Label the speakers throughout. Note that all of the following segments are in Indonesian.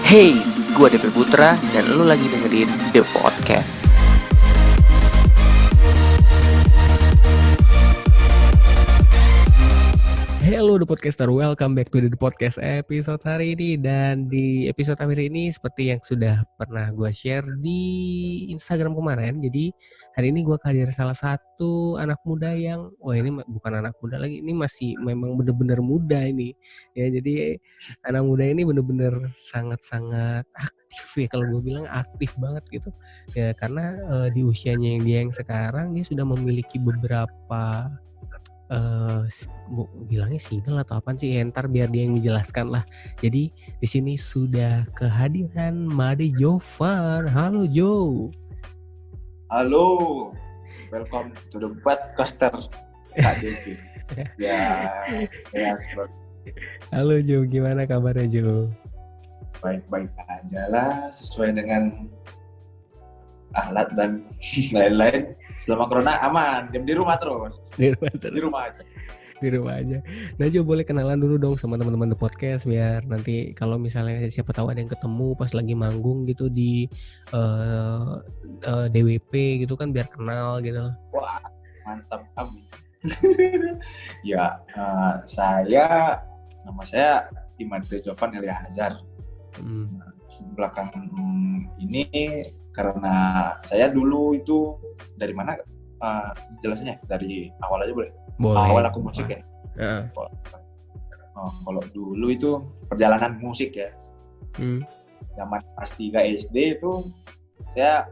Speaker 1: Hey, gue Depi Putra dan lu lagi dengerin The Podcast. Hello The Podcaster, welcome back to The Podcast episode hari ini. Dan di episode hari ini seperti yang sudah pernah gue share di Instagram kemarin, jadi hari ini gue hadir salah satu anak muda yang, wah ini bukan anak muda lagi, ini masih memang bener-bener muda ini. Ya jadi anak muda ini bener-bener sangat-sangat aktif ya, kalau gue bilang aktif banget gitu. Ya karena di usianya yang sekarang dia sudah memiliki beberapa bilangnya single atau apaan sih ya, ntar biar dia yang menjelaskan lah. Jadi di sini sudah kehadiran Made Jovan. Halo Jo.
Speaker 2: Halo, welcome to the podcaster Kak Devi. Ya seperti
Speaker 1: Halo Jo, gimana kabarnya Jo?
Speaker 2: baik-baik aja lah, sesuai dengan alat dan lain-lain. Selama corona aman, diam di rumah terus. Di rumah aja.
Speaker 1: Di rumah aja. Nah Jo, boleh kenalan dulu dong sama teman-teman The Podcast biar nanti kalau misalnya siapa tahu ada yang ketemu pas lagi manggung gitu di DWP gitu kan, biar kenal gitu.
Speaker 2: Wah, mantap amin. Ya, nama saya Imade Jovan Eliazar. Belakang ini karena saya dulu itu dari mana jelasnya, dari awal aja boleh? Awal aku musik ya. Kalau dulu itu perjalanan musik ya. Zaman kelas 3 SD itu saya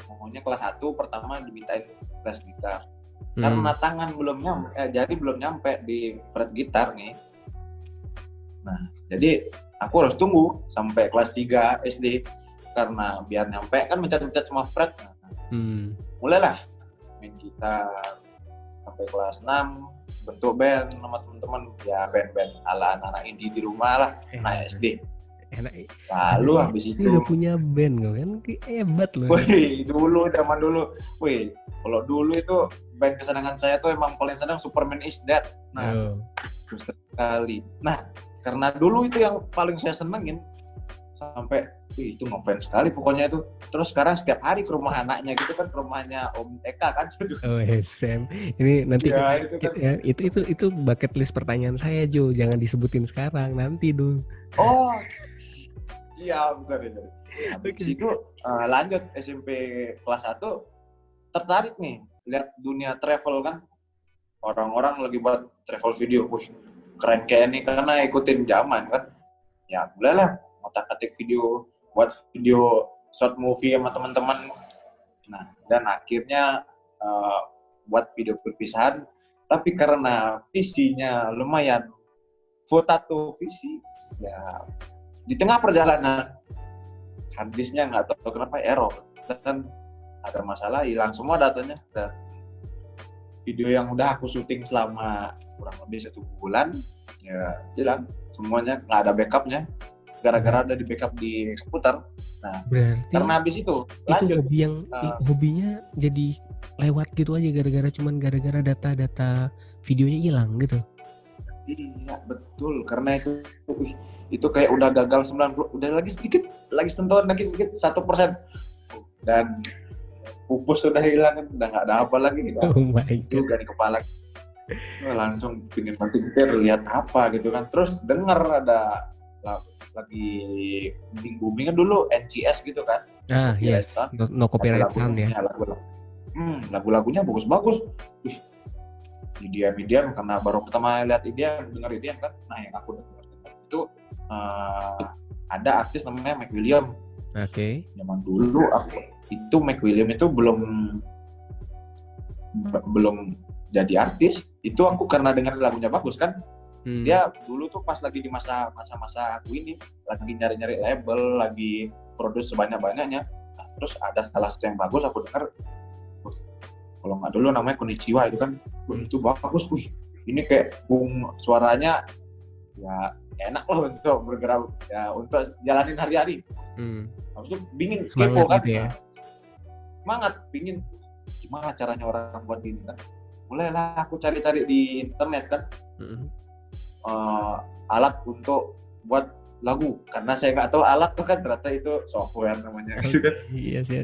Speaker 2: maunya kelas 1 pertama dimintain les gitar. Karena tangan belum nyampe di fret gitar nih. Nah, jadi aku harus tunggu sampai kelas 3 SD karena biar nyampe kan mencet-mencet semua fret. Mulailah main gitar sampai kelas 6, bentuk band sama teman-teman, ya band-band ala anak-anak indie di rumah lah, anak SD. Lalu habis itu
Speaker 1: udah punya band kan, hebat loh.
Speaker 2: Wih, zaman dulu. Wih, kalau dulu itu band kesenangan saya tuh emang paling senang Superman is Dead. Nah, terus sekali. Nah, karena dulu itu yang paling saya senengin sampai itu ngefans sekali pokoknya itu. Terus sekarang setiap hari ke rumah anaknya gitu kan, ke rumahnya Om Eka kan.
Speaker 1: Oh, SM. Ini nanti
Speaker 2: ya, itu, kan.
Speaker 1: itu bucket list pertanyaan saya Jo, jangan disebutin sekarang, nanti dulu.
Speaker 2: Oh. Iya, sorry. Habis itu lanjut SMP kelas 1 tertarik nih lihat dunia travel kan. Orang-orang lagi buat travel video. Wih, keren kayak ini karena ikutin zaman kan. Ya, bolehlah ngotak-atik video, buat video short movie sama teman-teman. Nah, dan akhirnya buat video perpisahan, tapi karena visinya lumayan foto visi, ya di tengah perjalanan harddisknya nggak tahu kenapa error dan ada masalah, hilang semua datanya. Dan video yang udah aku syuting selama kurang lebih 1 bulan ya hilang semuanya, nggak ada backupnya gara-gara ada di backup di komputer. Nah, berarti karena habis itu lanjut
Speaker 1: hobinya jadi lewat gitu aja gara-gara data videonya hilang gitu.
Speaker 2: Iya betul, karena itu kayak udah gagal 90, udah lagi sentuhan lagi sedikit 1%, dan pupus sudah hilang, udah nggak ada apa lagi.
Speaker 1: Oh my God.
Speaker 2: Juga di kepala langsung pingin mati kita lihat apa gitu kan. Terus denger ada lagi booming dulu NCS gitu kan.
Speaker 1: Yes, no copyright sound ya.
Speaker 2: Lagu-lagunya bagus-bagus. Wih, Medium karena baru pertama lihat denger Medium kan. Nah, yang aku dengar itu ada artis namanya Mac William.
Speaker 1: Oke.
Speaker 2: Zaman dulu itu Mac William itu belum jadi artis. Itu aku karena dengar lagunya bagus kan. Dia dulu tuh pas lagi di masa-masa aku ini lagi nyari-nyari label, lagi produce sebanyak-banyaknya. Nah, terus ada salah satu yang bagus aku dengar. Kalau nggak dulu namanya Konnichiwa itu kan, itu bagus. Wih, ini kayak suaranya ya enak lah untuk bergerak ya, untuk jalanin hari-hari. Habis itu pingin kepo kan,
Speaker 1: gitu ya.
Speaker 2: Semangat pingin gimana caranya orang buat ini kan. Mulailah aku cari-cari di internet kan, alat untuk buat lagu karena saya nggak tahu alat tuh kan, ternyata itu software namanya gitu kan.
Speaker 1: Iya sih.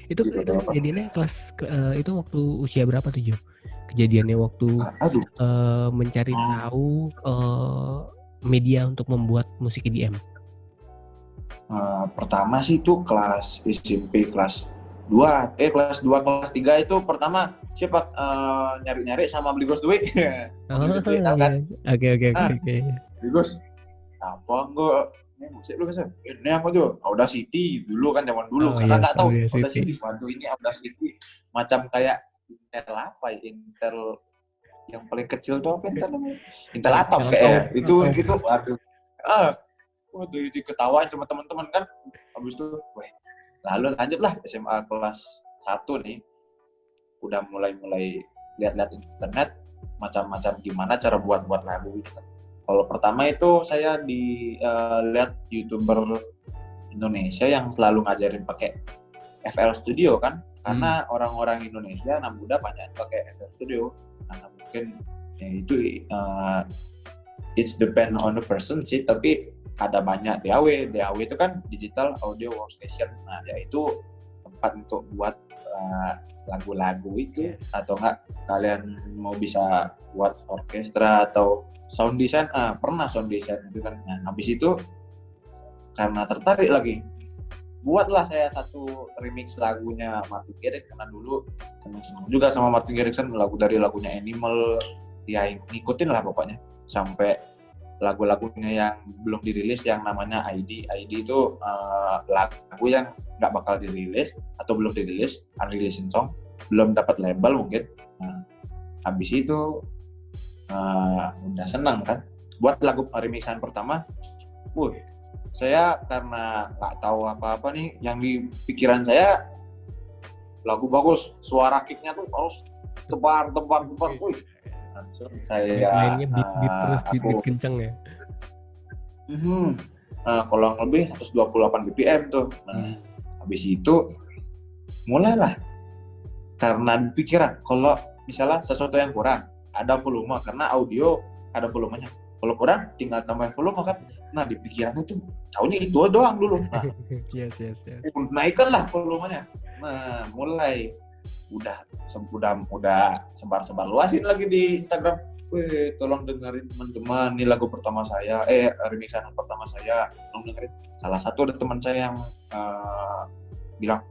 Speaker 1: Itu
Speaker 2: Gitu
Speaker 1: itu
Speaker 2: doang.
Speaker 1: kejadiannya itu waktu usia berapa tuh, Jo? Kejadiannya waktu
Speaker 2: Aduh.
Speaker 1: mencari tahu media untuk membuat musik EDM.
Speaker 2: Pertama sih itu kelas SMP kelas 2, kelas 2 kelas 3 itu pertama siapa nyari-nyari sama beli Ghost Duit.
Speaker 1: Oh
Speaker 2: Beli Ghost Duit tahu
Speaker 1: iya.
Speaker 2: kan?
Speaker 1: Oke.
Speaker 2: Ah, beli Ghost. Apa enggak? Ini musik lu kan? Ini apa tuh? Audacity dulu kan zaman dulu
Speaker 1: Oh
Speaker 2: karena
Speaker 1: iya,
Speaker 2: nggak tahu
Speaker 1: Audacity.
Speaker 2: Audacity. Waduh ini Audacity macam kayak Intel apa ya? Intel yang paling kecil tuh apa Intel namanya? Intel Atom kayak ya. Itu waduh. Ah, waduh diketawain sama teman-teman kan. Habis itu, weh, lalu lanjutlah SMA kelas 1 nih. Udah mulai lihat-lihat internet macam-macam gimana cara buat lagu gitu kan. Kalau pertama itu saya lihat YouTuber Indonesia yang selalu ngajarin pakai FL Studio kan, karena orang-orang Indonesia anak muda banyak pakai FL Studio. Karena mungkin ya itu it's depend on the person sih, tapi ada banyak DAW. DAW itu kan digital audio workstation. Nah, yaitu tempat untuk buat lagu-lagu itu, atau enggak kalian mau bisa buat orkestra atau sound design. Pernah sound design itu kan. Nah, habis itu karena tertarik lagi, buatlah saya satu remix lagunya Martin Garrix, karena dulu seneng juga sama Martin Garrix kan, dari lagunya Animal ya ngikutin lah pokoknya sampai lagu-lagunya yang belum dirilis yang namanya ID itu lagu yang nggak bakal dirilis atau belum dirilis, unreleased song, belum dapat label mungkin. Nah, habis itu udah senang kan buat lagu remixan pertama. Saya karena nggak tahu apa-apa nih, yang di pikiran saya lagu bagus, suara kicknya tuh harus tebar. Langsung saya
Speaker 1: mainnya beat terus, beat kenceng ya.
Speaker 2: Kalau lebih 128 BPM tuh. Nah, habis itu mulailah karena pikiran kalau misalnya sesuatu yang kurang, ada volume karena audio ada volumenya. Kalau kurang tinggal tambah volume kan. Nah, di pikiran itu taunya itu doang dulu. Nah,
Speaker 1: yes.
Speaker 2: naikkanlah volumenya. Nah, mulai udah sebar luasin lagi di Instagram. Wih, tolong dengerin teman-teman, ini lagu pertama saya, remixan pertama saya, tolong dengerin. Salah satu ada teman saya yang bilang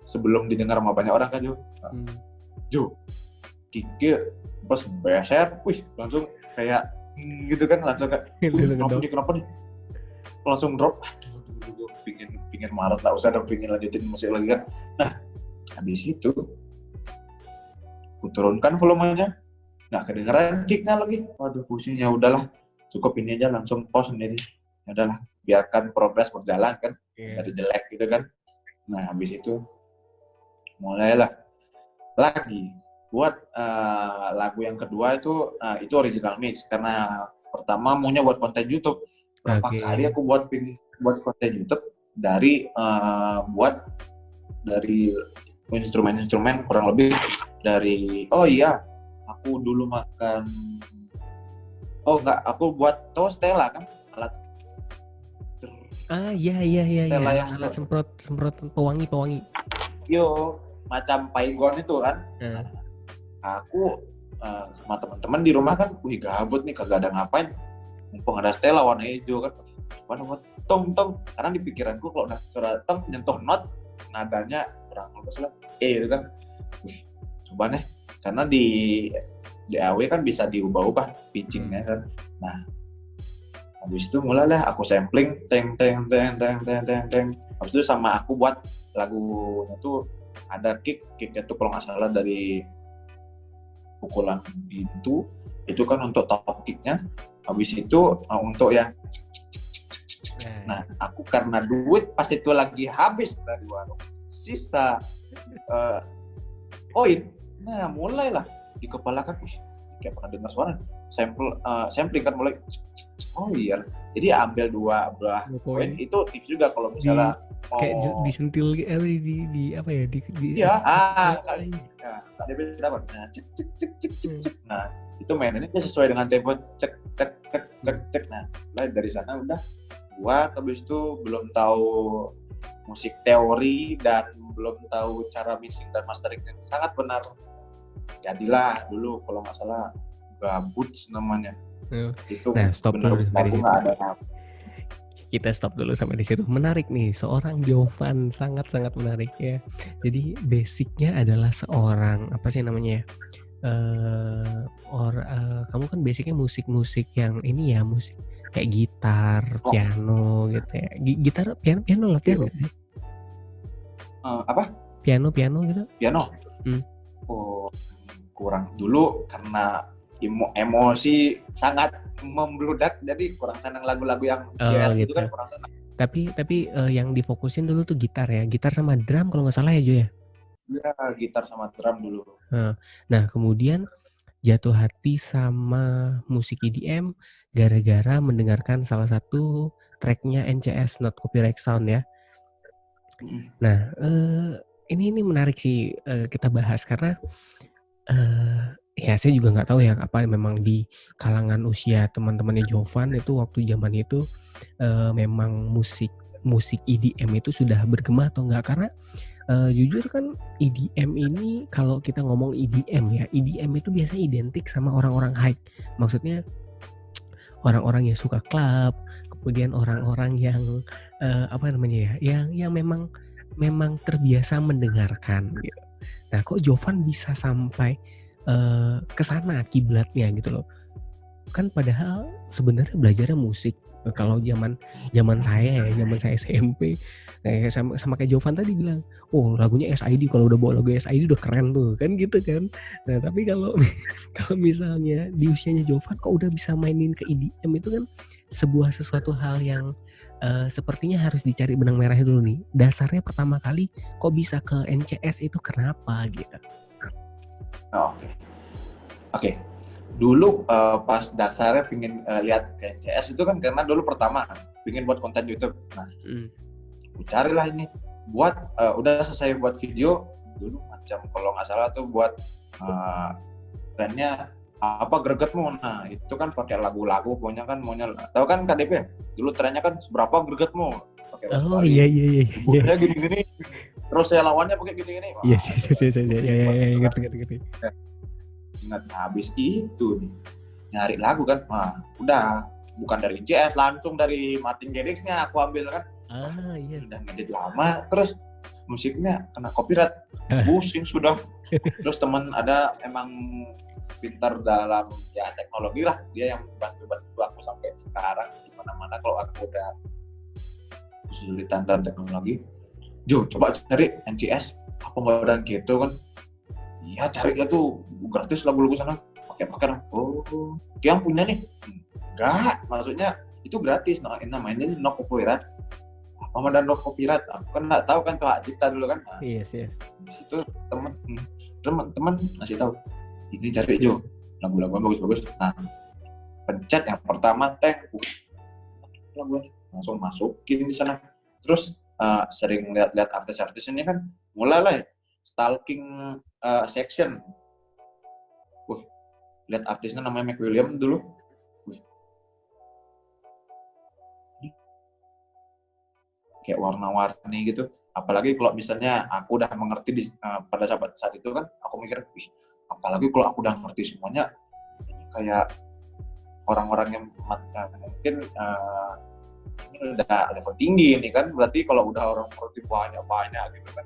Speaker 2: sebelum didengar sama banyak orang kan, Jo, Kiki pas beser, langsung kayak gitu kan, langsung kayak, kenapa nih, langsung drop. Aduh, pingin marah, tak usah, pingin lanjutin musik lagi kan. Nah, habis itu ku turunkan volumenya, nggak kedengeran kicknya lagi. Waduh, pusingnya udahlah, cukup ini aja, langsung pause sendiri. Ya udahlah, biarkan progres berjalan kan, dari jelek gitu kan. Nah, habis itu mulailah lagi buat lagu yang kedua itu original mix, karena pertama maunya buat konten YouTube. Berapa kali aku buat konten YouTube dari instrumen kurang lebih dari aku dulu aku buat Stella kan, alat
Speaker 1: Stella yang alat semprot pewangi.
Speaker 2: Yo, macam Paygon itu kan. Aku sama teman-teman di rumah kan, gabut nih, kagak ada ngapain, mumpung ada Stella warna hijau kan, buat tong, karena di pikiranku kalau udah suara tong nyentuh not, nadanya kurang bagus lah, itu kan, coba nih, karena di DAW kan bisa diubah-ubah pitchingnya kan. Nah, habis itu mulailah aku sampling, teng. Habis itu sama aku buat lagunya tuh ada kicknya tuh kalau nggak salah dari pukulan pintu, itu kan untuk top kicknya. Habis itu untuk yang nah, aku karena duit pas itu lagi habis dari warung, sisa koin. Nah, mulailah di kepala kan, kayak pernah dengar suara sampling kan, mulai iya, jadi ambil dua belah koin. Itu tips juga kalau misalnya
Speaker 1: kayak disentil di apa ya,
Speaker 2: ada beda kan. Nah, cek. Nah, itu mainannya sesuai dengan tempo, cek. Nah, mulai dari sana udah buat, habis itu belum tahu musik teori dan belum tahu cara mixing dan mastering yang sangat benar. Jadilah dulu kalau nggak salah Gabuts namanya. Itu
Speaker 1: Nah, stop dulu
Speaker 2: benar
Speaker 1: sampai di
Speaker 2: lagu
Speaker 1: situ.
Speaker 2: nggak ada nama.
Speaker 1: Kita stop dulu sampai di situ. Menarik nih, seorang Jovan sangat-sangat menarik ya. Jadi basicnya adalah seorang apa sih namanya ya? Kamu kan basicnya musik-musik yang ini ya, musik kayak gitar, piano gitu ya. Gitar, piano latihan nggak sih?
Speaker 2: Apa?
Speaker 1: Piano gitu?
Speaker 2: Piano. Oh, kurang dulu karena emosi sangat membludak, jadi kurang senang lagu-lagu yang jazz gitu kan, kurang senang.
Speaker 1: Tapi yang difokusin dulu tuh gitar ya, gitar sama drum kalau nggak salah ya Jo ya?
Speaker 2: Iya, gitar sama drum dulu.
Speaker 1: Nah kemudian jatuh hati sama musik EDM gara-gara mendengarkan salah satu tracknya NCS Not Copyright Sound ya. Nah ini menarik sih kita bahas karena ya saya juga nggak tahu ya apa memang di kalangan usia teman-temannya Jovan itu waktu zaman itu memang musik EDM itu sudah bergema atau enggak, karena jujur kan EDM ini kalau kita ngomong EDM ya, EDM itu biasanya identik sama orang-orang high, maksudnya orang-orang yang suka club, kemudian orang-orang yang apa namanya ya, yang memang terbiasa mendengarkan gitu. Nah kok Jovan bisa sampai ke sana kiblatnya gitu loh, kan padahal sebenarnya belajarnya musik. Kalau zaman saya SMP sama kayak Jovan tadi bilang, oh lagunya SID, kalau udah bawa lagu SID udah keren tuh kan gitu kan. Nah tapi kalau misalnya di usianya Jovan kok udah bisa mainin ke EDM, itu kan sesuatu hal yang sepertinya harus dicari benang merahnya dulu nih. Dasarnya pertama kali kok bisa ke NCS itu kenapa gitu?
Speaker 2: Oke. Dulu pas dasarnya pingin lihat ke NCS itu kan karena dulu pertama pingin buat konten YouTube. Nah, carilah ini buat udah selesai buat video dulu, macam kalau nggak salah tuh buat trennya apa gregetmu. Nah itu kan pakai lagu-lagu, pokoknya kan maunya tahu kan KDP dulu trennya kan seberapa gregetmu pakai
Speaker 1: oh iya
Speaker 2: ya gini-gini, terus saya lawannya pakai gini-gini.
Speaker 1: Iya ya ngerti.
Speaker 2: Ingat, habis itu nih nyari lagu kan, udah bukan dari JS, langsung dari Martin Garrix-nya aku ambil kan.
Speaker 1: Iya.
Speaker 2: Udah ngedit lama, terus musiknya kena copyright, pusing sudah. Terus teman ada emang pintar dalam ya teknologi lah, dia yang bantu aku sampai sekarang di mana-mana kalau aku udah kesulitan dalam teknologi. Jo, coba cari NCS apa modern gitu kan. Iya, cari lah tuh gratis lagu-lagu sana, pakai oh yang punya nih. Enggak, maksudnya itu gratis, namanya no copyright. Apa modern no copyright? Aku kan nggak tahu kan tuh hak cipta dulu kan.
Speaker 1: Yes.
Speaker 2: Di situ teman ngasih tahu, ini cari Jo lagu-lagu bagus-bagus. Nah, pencet yang pertama lagu langsung masukin di sana. Terus sering lihat artis-artis ini kan, mulailah stalking section. Lihat artisnya namanya Mac William dulu. Kayak warna-warni gitu. Apalagi kalau misalnya aku udah mengerti pada saat itu kan, aku mikir, apalagi kalau aku udah ngerti semuanya, kayak orang-orang yang mungkin ini udah level tinggi ini kan, berarti kalau udah orang ngerti banyak gitu kan.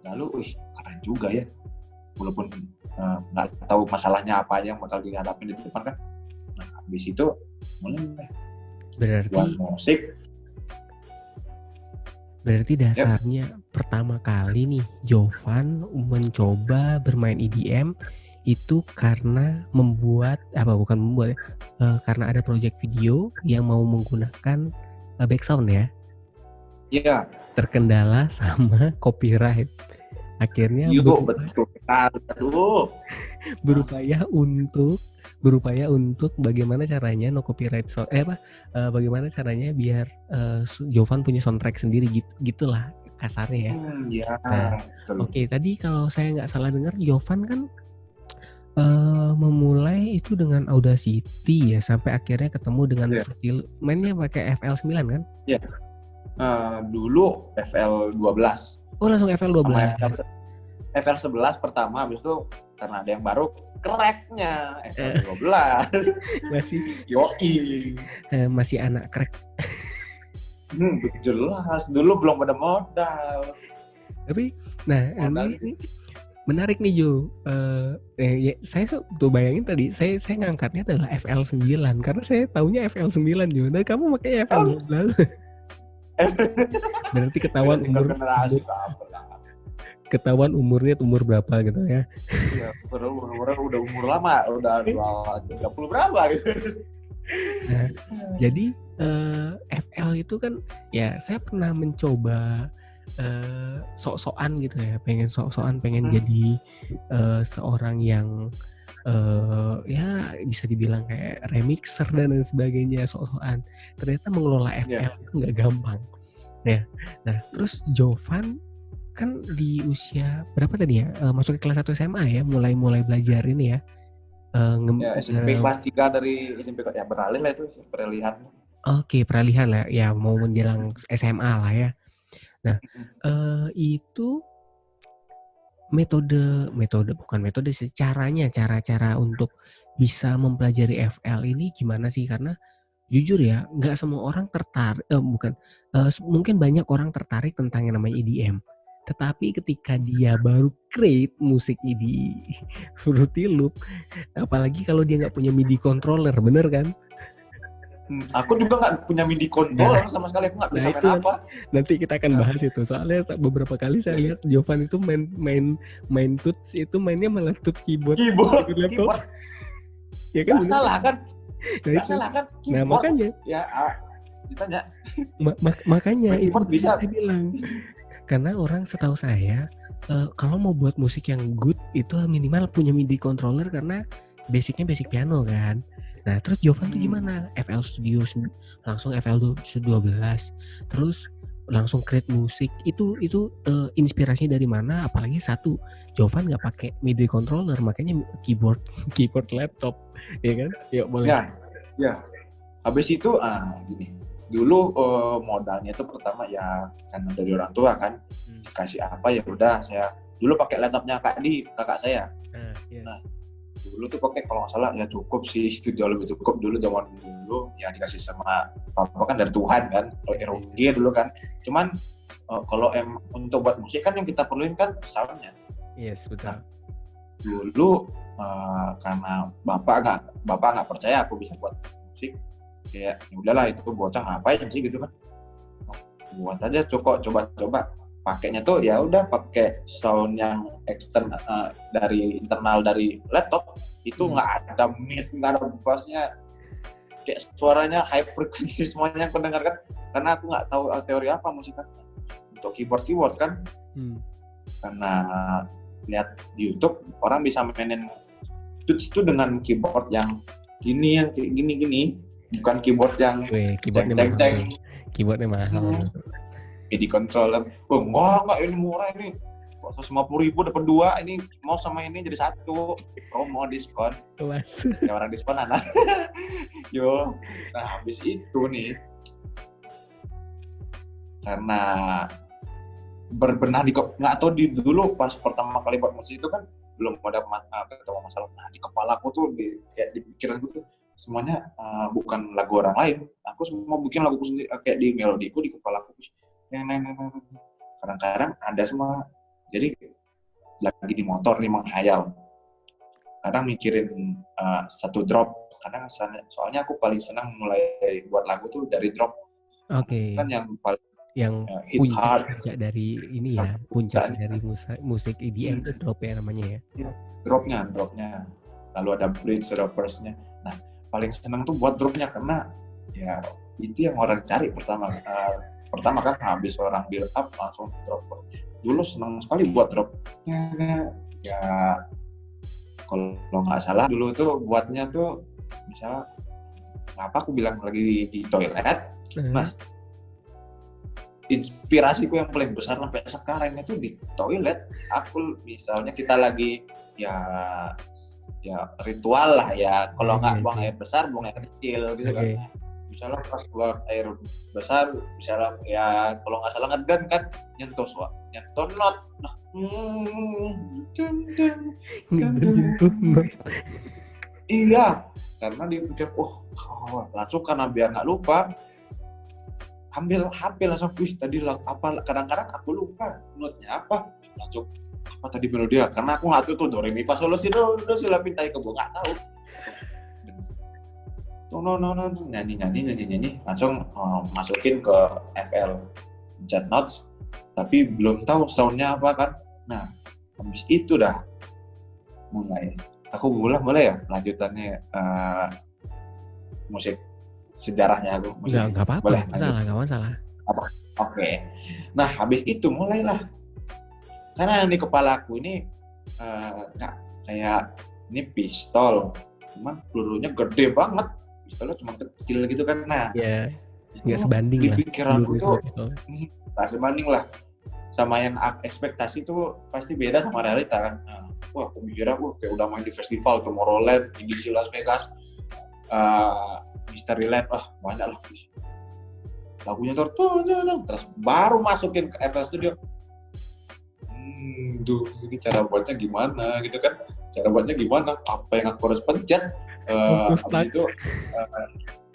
Speaker 2: Lalu, keren juga ya, walaupun nggak tahu masalahnya apa yang bakal dihadapin di depan kan. Nah, habis itu mulai buat musik.
Speaker 1: Berarti dasarnya pertama kali nih Jovan mencoba bermain EDM itu karena karena ada project video yang mau menggunakan background ya.
Speaker 2: Iya.
Speaker 1: Terkendala sama copyright. Akhirnya berupaya untuk bagaimana caranya no copyright bagaimana caranya biar Jovan punya soundtrack sendiri gitulah kasarnya ya. Nah, oke, tadi kalau saya nggak salah dengar Jovan kan Memulai itu dengan Audacity ya, sampai akhirnya ketemu dengan
Speaker 2: Iya.
Speaker 1: Fruity Loop. Mainnya pakai FL9 kan?
Speaker 2: Iya. Dulu FL12
Speaker 1: Oh, langsung
Speaker 2: sama
Speaker 1: FL12.
Speaker 2: FL11 pertama, habis itu karena ada yang baru cracknya
Speaker 1: Eh,
Speaker 2: FL12.
Speaker 1: masih
Speaker 2: Yoi.
Speaker 1: masih anak crack.
Speaker 2: Jelas dulu belum ada modal.
Speaker 1: Tapi, nah
Speaker 2: Modal
Speaker 1: ini menarik nih Jo. Ya, saya tuh bayangin tadi, saya ngangkatnya adalah FL9 karena saya taunya FL9 Jo. Nah kamu pakai FL12. Berarti
Speaker 2: beda
Speaker 1: ketahuan
Speaker 2: 3 generasi apa lah.
Speaker 1: ketahuan umurnya umur berapa gitu ya.
Speaker 2: Iya, umurnya udah umur lama, udah 30 berapa gitu.
Speaker 1: Nah, jadi FL itu kan ya saya pernah mencoba sok-sokan gitu ya, pengen jadi seorang yang ya bisa dibilang kayak remixer dan lain sebagainya, sok-sokan. Ternyata mengelola FL itu nggak gampang. Ya. Nah, terus Jovan kan di usia berapa tadi ya? Masuk ke kelas 1 SMA ya, mulai belajar ini ya.
Speaker 2: Ya, SMP kelas 3 dari SMP ya beralih lah itu peralihan.
Speaker 1: Oke, peralihan lah ya, mau menjelang SMA lah ya. Nah, itu bukan metode sih, cara untuk bisa mempelajari FL ini gimana sih? Karena jujur ya, nggak semua orang mungkin banyak orang tertarik tentang yang namanya EDM. Tetapi ketika dia baru create musiknya di Fruity Loop, apalagi kalau dia nggak punya MIDI controller, bener kan?
Speaker 2: Aku juga nggak punya MIDI controller sama sekali, aku nggak bisa main apa.
Speaker 1: Nanti kita akan bahas itu. Soalnya beberapa kali saya lihat Jovan itu main tuts itu mainnya malah tuts keyboard laptop. Ya kan?
Speaker 2: Nggak salah kan?
Speaker 1: Nah,
Speaker 2: Nggak salah kan?
Speaker 1: Nah makanya.
Speaker 2: Ya ditanya.
Speaker 1: Makanya itu
Speaker 2: bisa.
Speaker 1: saya bilang. Karena orang setahu saya kalau mau buat musik yang good itu minimal punya MIDI controller karena basicnya basic piano kan. Nah terus Jovan tuh gimana? FL Studio langsung FL12 terus langsung create musik itu inspirasinya dari mana? Apalagi satu Jovan nggak pakai MIDI controller makanya keyboard laptop ya kan? Yuk boleh.
Speaker 2: Ya. Habis itu gini. Dulu modalnya itu pertama ya karena dari orang tua kan dikasih apa ya udah saya dulu pakai laptopnya kakak saya. Nah dulu tuh pakai kalau nggak salah ya cukup sih, itu jauh lebih cukup dulu zaman dulu ya dikasih sama papa kan dari Tuhan kan, ROG dulu kan. Cuman kalau untuk buat musik kan yang kita perluin kan soundnya.
Speaker 1: Yes betul.
Speaker 2: Nah, dulu karena bapak nggak percaya aku bisa buat musik, kayak ya udahlah itu bocah ngapain sih gitu kan, buat aja coba pakainya tuh ya udah pakai sound yang eksternal dari internal dari laptop itu nggak ada mid, nggak ada bassnya, kayak suaranya high frequency semuanya aku dengarkan karena aku nggak tahu teori apa musik kan untuk keyboard kan. Karena lihat di YouTube orang bisa mainin tuts itu dengan keyboard yang gini bukan keyboard yang ceng.
Speaker 1: Keyboardnya mahal.
Speaker 2: MIDI controller, enggak ini murah ini, 150.000 dapat 2, ini mau sama ini jadi 1, promo diskon.
Speaker 1: Kelas.
Speaker 2: Ya orang diskon anak. Yo, nah habis itu nih, karena berbenah nggak tahu dulu pas pertama kali buat musik itu kan belum ada ketemu masalah. Nah di kepalaku tuh di pikiranku tuh semuanya bukan lagu orang lain, aku semua bikin laguku sendiri, kayak di melodiku di kepalaku. Kadang-kadang ada semua, jadi lagi di motor nih menghayal, kadang mikirin satu drop, kadang soalnya aku paling senang mulai buat lagu tuh dari drop. Kan yang paling
Speaker 1: puncak dari ini ya, puncak dari musik EDM itu drop ya namanya ya.
Speaker 2: Dropnya lalu ada bridge, ada verse-nya. Nah paling senang tuh buat dropnya karena ya itu yang orang cari pertama kan, habis orang build up langsung drop. Dulu senang sekali buat drop ya, kalau nggak salah dulu tuh buatnya tuh misalnya apa aku bilang lagi di toilet. Nah inspirasiku yang paling besar sampai sekarang itu di toilet. Aku misalnya kita lagi ya ya ritual lah ya. Kalau nggak buang
Speaker 1: Oke.
Speaker 2: air besar, buang air kecil gitu
Speaker 1: Oke.
Speaker 2: kan. Misalnya pas buang air besar, misalnya ya kalau nggak salah ngedan kan nyentuh not. Nah,
Speaker 1: Nyentuh not.
Speaker 2: iya, karena dia pikir, langsung karena biar nggak lupa, ambil HP langsung, tadi apa? Kadang-kadang aku lupa notnya apa, langsung apa tadi melodia, karena aku nggak tahu tuh do re mi fa sol la si do si la pintai kebo nggak tahu. Tuh no nyanyi, langsung masukin ke FL chat notes, tapi belum tahu soundnya apa kan. Nah, habis itu dah aku mulai ya lanjutannya musik sejarahnya aku musik.
Speaker 1: Nggak apa-apa,
Speaker 2: Boleh
Speaker 1: nggak masalah.
Speaker 2: Oke. Nah, habis itu mulailah, karena di kepala aku ini nggak kayak ini pistol, cuman pelurunya gede banget, pistolnya cuma kecil gitu kan. Nah,
Speaker 1: Ya, nggak sebanding
Speaker 2: di
Speaker 1: lah.
Speaker 2: pikiran aku tuh
Speaker 1: Pistol.
Speaker 2: nggak sebanding lah sama yang ekspektasi tuh, pasti beda sama realita kan. Nah, aku mikirnya kayak udah main di festival Tomorrowland, di Las Vegas, Mysteryland, banyak lah lagunya terus baru masukin ke FL Studio. Ini cara buatnya gimana gitu kan, apa yang aku harus pencet. Habis itu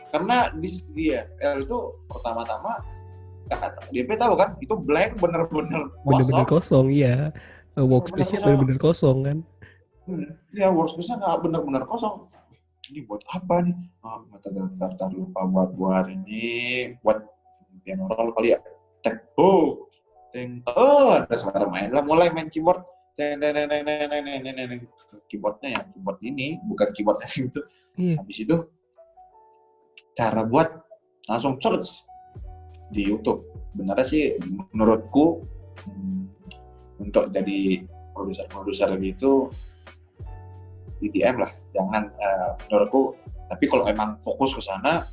Speaker 2: karena di FL itu pertama-tama DP tahu kan, itu blank bener-bener
Speaker 1: kosong, iya. Workspace-nya bener-bener kosong kan.
Speaker 2: Iya, workspace-nya nggak bener-bener kosong. Ini buat apa nih? Tar lupa buat ini, buat piano roll kali ya. Ada suara main lah, mulai main keyboard. Keyboardnya ya keyboard ini, bukan keyboard yang itu.
Speaker 1: Iya.
Speaker 2: Habis itu cara buat langsung search di YouTube. Benernya sih menurutku untuk jadi produser gitu EDM lah, jangan menurutku. Tapi kalau emang fokus ke sana,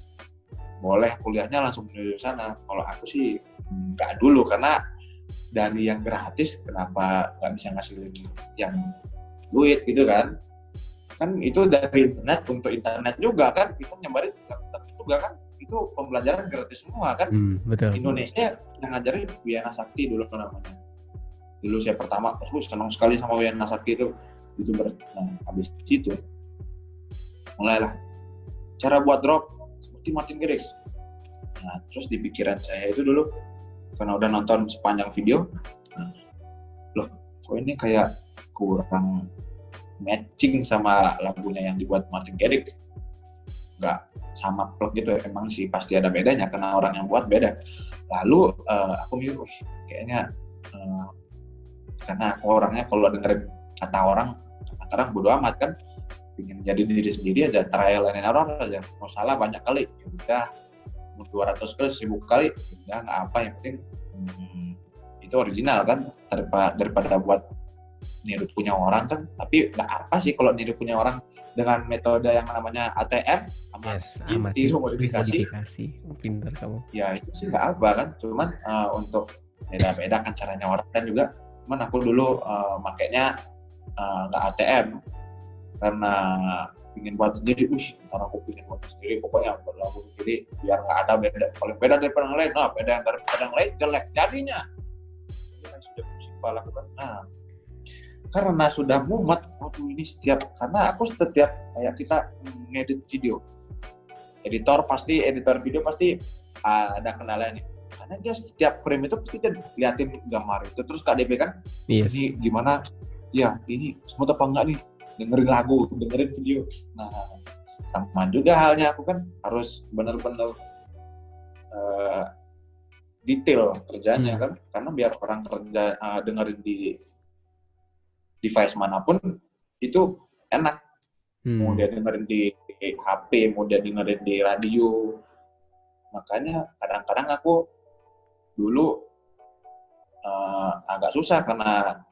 Speaker 2: boleh kuliahnya langsung menuju sana. Kalau aku sih nggak dulu, karena dari yang gratis kenapa nggak bisa ngasilin yang duit gitu kan? Kan itu dari internet untuk internet juga kan, kita nyebarin juga kan, itu pembelajaran gratis semua kan.
Speaker 1: Betul.
Speaker 2: Indonesia yang ngajarin Wiana Sakti dulu namanya. Dulu saya pertama, aku senang sekali sama Wiana Sakti itu YouTuber. Nah, habis itu mulailah cara buat drop seperti Martin Garrix. Nah, terus di pikiran saya itu dulu, karena udah nonton sepanjang video, kok ini kayak kurang matching sama lagunya yang dibuat Martin Garrix, nggak sama plug gitu. Emang sih pasti ada bedanya karena orang yang buat beda. Lalu aku mikir, kayaknya karena aku orangnya kalau dengerin kata orang kadang bodo amat kan, ingin jadi diri sendiri aja, trial and error aja, mau salah banyak kali ya udah, mau 200 kali 1000 kali ya nggak apa, yang penting itu original kan, daripada buat niru punya orang kan. Tapi nggak apa sih kalau niru punya orang dengan metode yang namanya ATM sama tiru modifikasi.
Speaker 1: Pintar kamu.
Speaker 2: Ya itu sih nggak apa kan, cuman untuk beda-beda kan caranya orang kan juga. Cuman aku dulu makanya nggak ATM karena ingin buat sendiri. Ntar aku ingin buat sendiri, pokoknya berlaku sendiri biar nggak ada beda, paling beda daripada yang lain. Beda daripada yang lain jelek jadinya. Sudah simpel aku kan. Karena sudah mumet, ini karena aku setiap kayak kita ngedit video, editor video pasti ada kendala nih, karena dia setiap frame itu pasti dia liatin gambar itu terus KDP kan. Ini gimana ya, ini smooth apa enggak nih, dengerin lagu, dengerin video. Nah, sama juga halnya aku kan harus benar-benar detail kerjanya kan, karena biar orang kerja dengerin di device manapun itu enak. Mau dia dengerin di HP, mau dia dengerin di radio. Makanya kadang-kadang aku dulu agak susah karena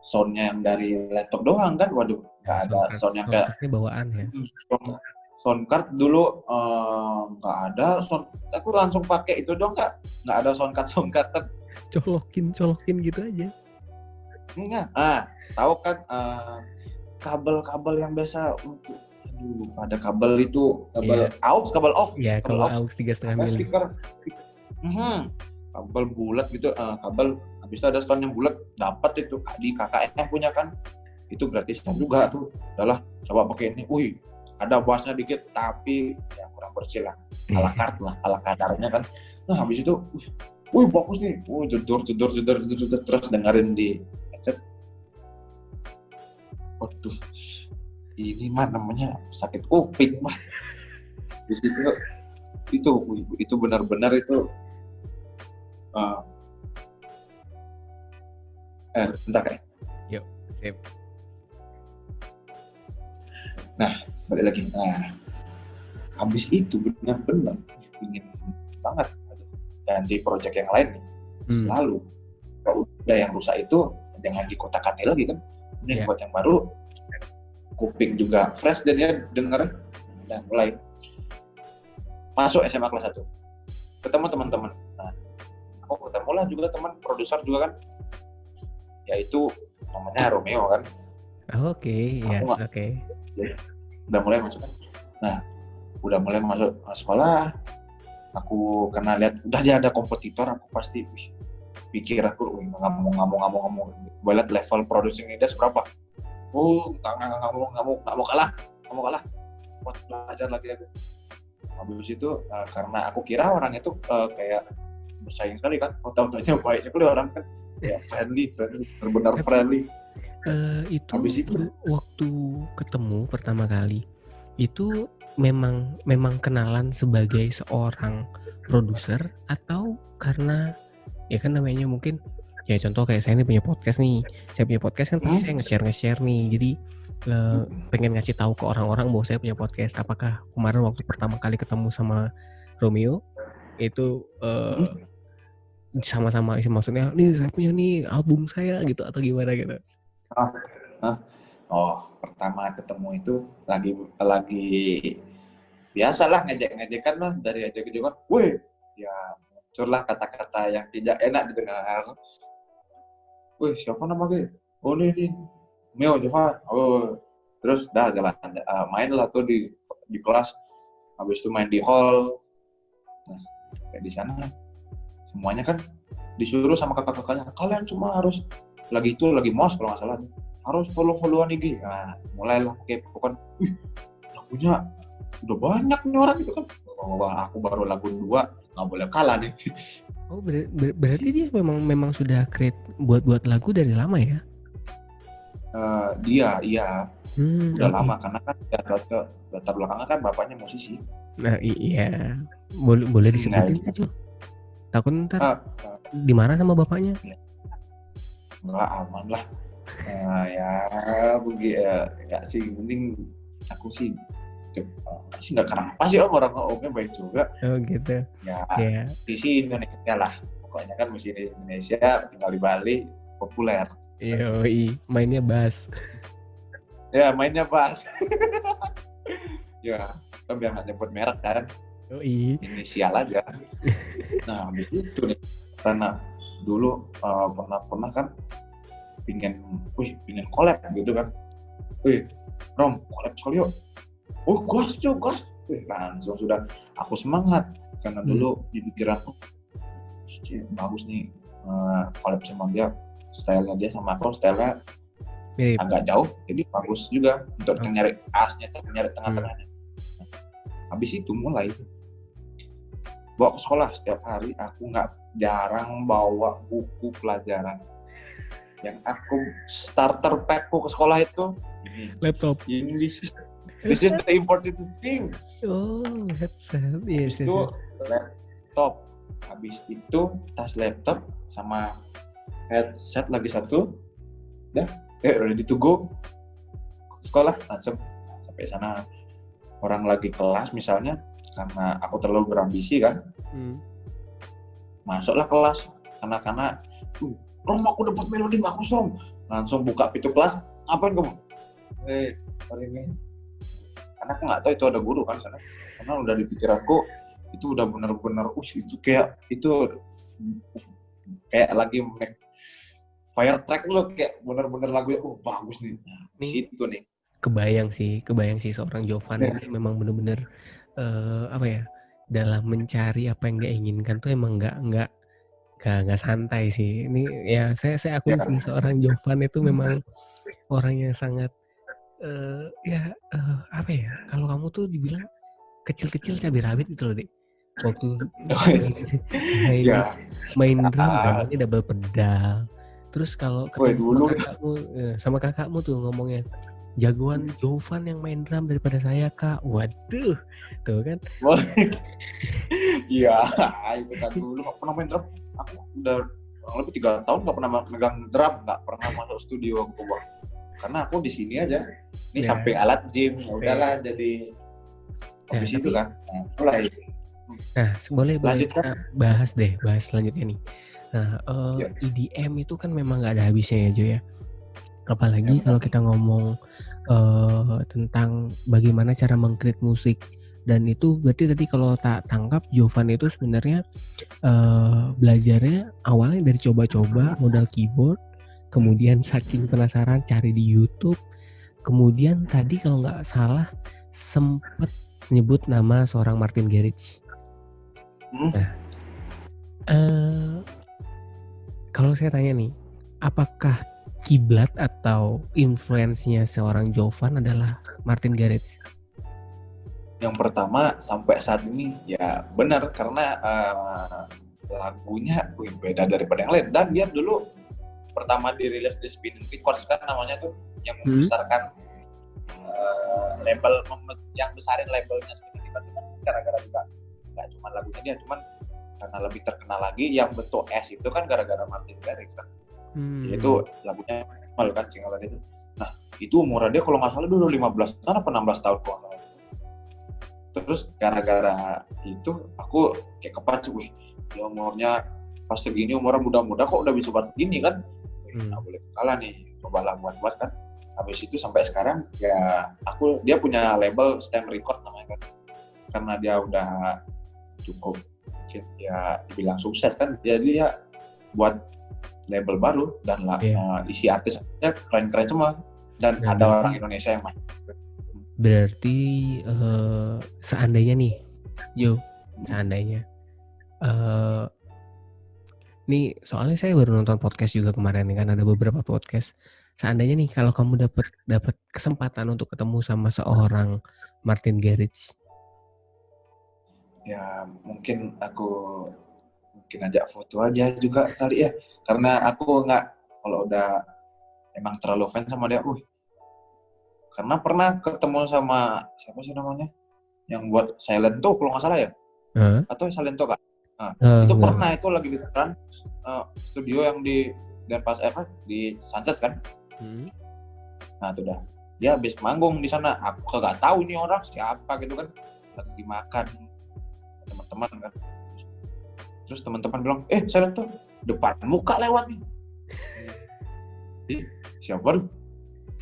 Speaker 2: soundnya yang dari laptop doang kan. Waduh, nggak ada sound yang kayak
Speaker 1: bawaan ya.
Speaker 2: Sound card dulu nggak ada sound. Aku langsung pakai itu dong kak, nggak ada sound card kan.
Speaker 1: Colokin gitu aja.
Speaker 2: Enggak. Tahu kan kabel-kabel yang biasa untuk ada kabel itu kabel aux, kabel aux,
Speaker 1: Iya,
Speaker 2: kabel
Speaker 1: kabel
Speaker 2: aux,
Speaker 1: aux 3,5 mili.
Speaker 2: speaker, kabel bulat gitu, kabel habis itu ada stand yang bulat, dapat itu di KKN yang punya kan, itu gratisan juga tuh. Udahlah coba pakai ini, ada bassnya dikit tapi ya kurang bersih lah, ala carte lah, ala kadarnya kan. Nah habis itu bagus nih, jedor terus dengerin di headset. Waduh, ini mah namanya sakit kuping mah. Di situ itu benar-benar itu bentar kayak.
Speaker 1: Yuk, sip.
Speaker 2: Nah, balik lagi. Nah, habis itu benar-benar ingin banget ganti project yang lain nih. Selalu kalau udah yang rusak itu jangan dikotak-katik lagi kan. Ini buat yang baru, kuping juga fresh dan dia dengar. Nah, mulai masuk SMA kelas 1. Ketemu teman-teman. Nah, aku ketemu lah juga teman produser juga kan. Yaitu namanya Romeo kan.
Speaker 1: Oke.
Speaker 2: Udah mulai masuk kan. Nah, udah mulai masuk sekolah. Aku karena lihat udah aja ada kompetitor, aku pasti pikir aku nggak mau lihat level producing ini berapa. Nggak mau kalah. Buat belajar lagi aku. Habis itu karena aku kira orang itu kayak bersaing sekali kan, tahu-tahunya baik sekali orang kan, ya friendly, benar-benar friendly.
Speaker 1: Itu habis itu waktu ketemu pertama kali itu memang kenalan sebagai seorang produser atau karena ya kan namanya mungkin ya contoh kayak saya ini punya podcast nih, saya punya podcast kan pasti saya nge-share nih, jadi pengen ngasih tahu ke orang-orang bahwa saya punya podcast. Apakah kemarin waktu pertama kali ketemu sama Romeo itu sama-sama maksudnya nih saya punya nih album saya gitu atau gimana gitu?
Speaker 2: Pertama ketemu itu lagi biasalah ngejek-ngejekan lah, dari ejek-ejekan, ya muncullah kata-kata yang tidak enak didengar. Siapa namanya? Ini Meo Jovan. Terus jalan main lah tuh di kelas. Habis itu main di hall. Nah, kayak di sana semuanya kan disuruh sama kakak-kakaknya, kalian cuma harus lagi mos kalau nggak salah, harus follow-followan IG. Nah, mulailah kepo kan. Lagunya udah banyak nih orang itu kan. Aku baru lagu 2, nggak boleh kalah nih.
Speaker 1: Berarti dia memang sudah create buat lagu dari lama ya?
Speaker 2: Dia iya. Udah lama karena kan latar belakangnya kan bapaknya musisi.
Speaker 1: Nah iya, boleh disebutin aja. Takut ntar dimarah sama bapaknya.
Speaker 2: Enggak, aman lah. Enggak sih, penting aku sih nggak kenapa sih orang-orangnya baik juga.
Speaker 1: Oh gitu.
Speaker 2: Ya. Di Indonesia lah, pokoknya kan musisi Indonesia tinggal di Bali populer.
Speaker 1: Yoi, mainnya bass.
Speaker 2: Ya mainnya bass. Ya kan biar nggak nyebut merek kan.
Speaker 1: Yoi.
Speaker 2: Inisial aja. Nah habis itu nih, karena dulu pernah kan pingin collab gitu kan. Rom, collab sekali yuk. Gas. Langsung sudah aku semangat karena dulu di pikiranku bagus nih collab sama dia, stylenya dia sama aku stylenya agak jauh, jadi bagus juga untuk nyari asnya, nyari tengah-tengahnya. Habis itu mulai bawa ke sekolah setiap hari. Aku nggak jarang bawa buku pelajaran. Yang aku starter packku ke sekolah itu
Speaker 1: laptop.
Speaker 2: This is the important things.
Speaker 1: Headset. Yes,
Speaker 2: itu laptop. Habis itu tas laptop sama headset lagi satu. Ready to go. Sekolah langsung sampai sana. Orang lagi kelas misalnya, karena aku terlalu berambisi kan. Masuklah kelas. Anak-anak, Rom aku dapat melodi bagus Rom. Langsung buka pintu kelas. Ngapain kamu? Hari ini. Karena aku nggak tahu itu ada guru kan sana. Karena udah di pikiranku itu udah benar-benar itu kayak lagi make fire track lo, kayak benar-benar lagunya bagus nih. Nah, situ nih
Speaker 1: kebayang sih seorang Jovan ini memang bener-bener apa ya, dalam mencari apa yang dia inginkan tuh emang nggak santai sih. Ini ya saya akui
Speaker 2: Ya,
Speaker 1: sih seorang Jovan itu memang orang yang sangat ya apa ya, kalau kamu tuh dibilang kecil-kecil cabai rawit gitu loh, Dek. Waktu main
Speaker 2: ya.
Speaker 1: main drum namanya double pedal. Terus kalau
Speaker 2: Woi
Speaker 1: ketemu
Speaker 2: dulu
Speaker 1: sama kakakmu tuh ngomongnya, jagoan Jovan yang main drum daripada saya, Kak. Waduh, tuh kan.
Speaker 2: wah, iya itu kan dulu nggak pernah main drum. Aku udah kurang lebih 3 tahun nggak pernah megang drum, nggak pernah masuk studio aku Bang. Karena aku di sini aja. Ini
Speaker 1: Ya.
Speaker 2: sampai alat gym, ya udahlah jadi habis itu kan. Nah, mulai.
Speaker 1: Nah, boleh
Speaker 2: Lanjut,
Speaker 1: kita bahas selanjutnya nih. Nah,
Speaker 2: Ya.
Speaker 1: EDM itu kan memang nggak ada habisnya ya, Jo ya. Apalagi kalau kita ngomong tentang bagaimana cara meng-create musik, dan itu berarti tadi kalau tak tangkap Jovan itu sebenarnya belajarnya awalnya dari coba-coba modal keyboard, kemudian saking penasaran cari di YouTube, kemudian tadi kalau nggak salah sempet nyebut nama seorang Martin Garrix. Nah, kalau saya tanya nih, apakah kiblat atau influence-nya seorang Jovan adalah Martin Garrix?
Speaker 2: Yang pertama sampai saat ini ya benar karena lagunya beda daripada yang lain, dan dia dulu pertama dirilis di Spinning Records kan namanya tuh, yang membesarkan label, yang besarin labelnya Spinning Records kan gara-gara juga nggak cuma lagunya dia, cuman karena lebih terkenal lagi yang bentuk S itu kan gara-gara Martin Garrix kan. Yaitu lagunya mal kan Cingalan itu. Nah itu umurnya dia kalau nggak salah dulu 15 tahun apa 16 tahun kalau nggak salah. Terus gara-gara itu aku kayak kepacu, wih dia umurnya pas segini, umurnya muda-muda kok udah bisa buat gini kan. Nggak boleh kalah nih, cobalah buat kan. Habis itu sampai sekarang ya dia punya label Stem Record namanya kan, karena dia udah cukup ya dibilang sukses kan, jadi dia buat label baru dan isi artisnya keren-keren semua, dan ada orang Indonesia yang main.
Speaker 1: Berarti seandainya nih Jo, seandainya nih, soalnya saya baru nonton podcast juga kemarin nih kan, ada beberapa podcast. Seandainya nih kalau kamu dapat kesempatan untuk ketemu sama seorang Martin Garrix,
Speaker 2: ya mungkin ajak foto aja juga kali ya, karena aku nggak, kalau udah emang terlalu fans sama dia, karena pernah ketemu sama siapa sih namanya yang buat Silento kalau nggak salah ya, atau Silento Kak. Nah, itu pernah, itu lagi di studio yang di Denpas di Sunset kan. Nah itu dah, dia habis manggung di sana, aku nggak tahu ini orang siapa gitu kan, lagi makan teman-teman kan. Terus teman-teman bilang, Silento depan muka lewat nih. Siapa tuh?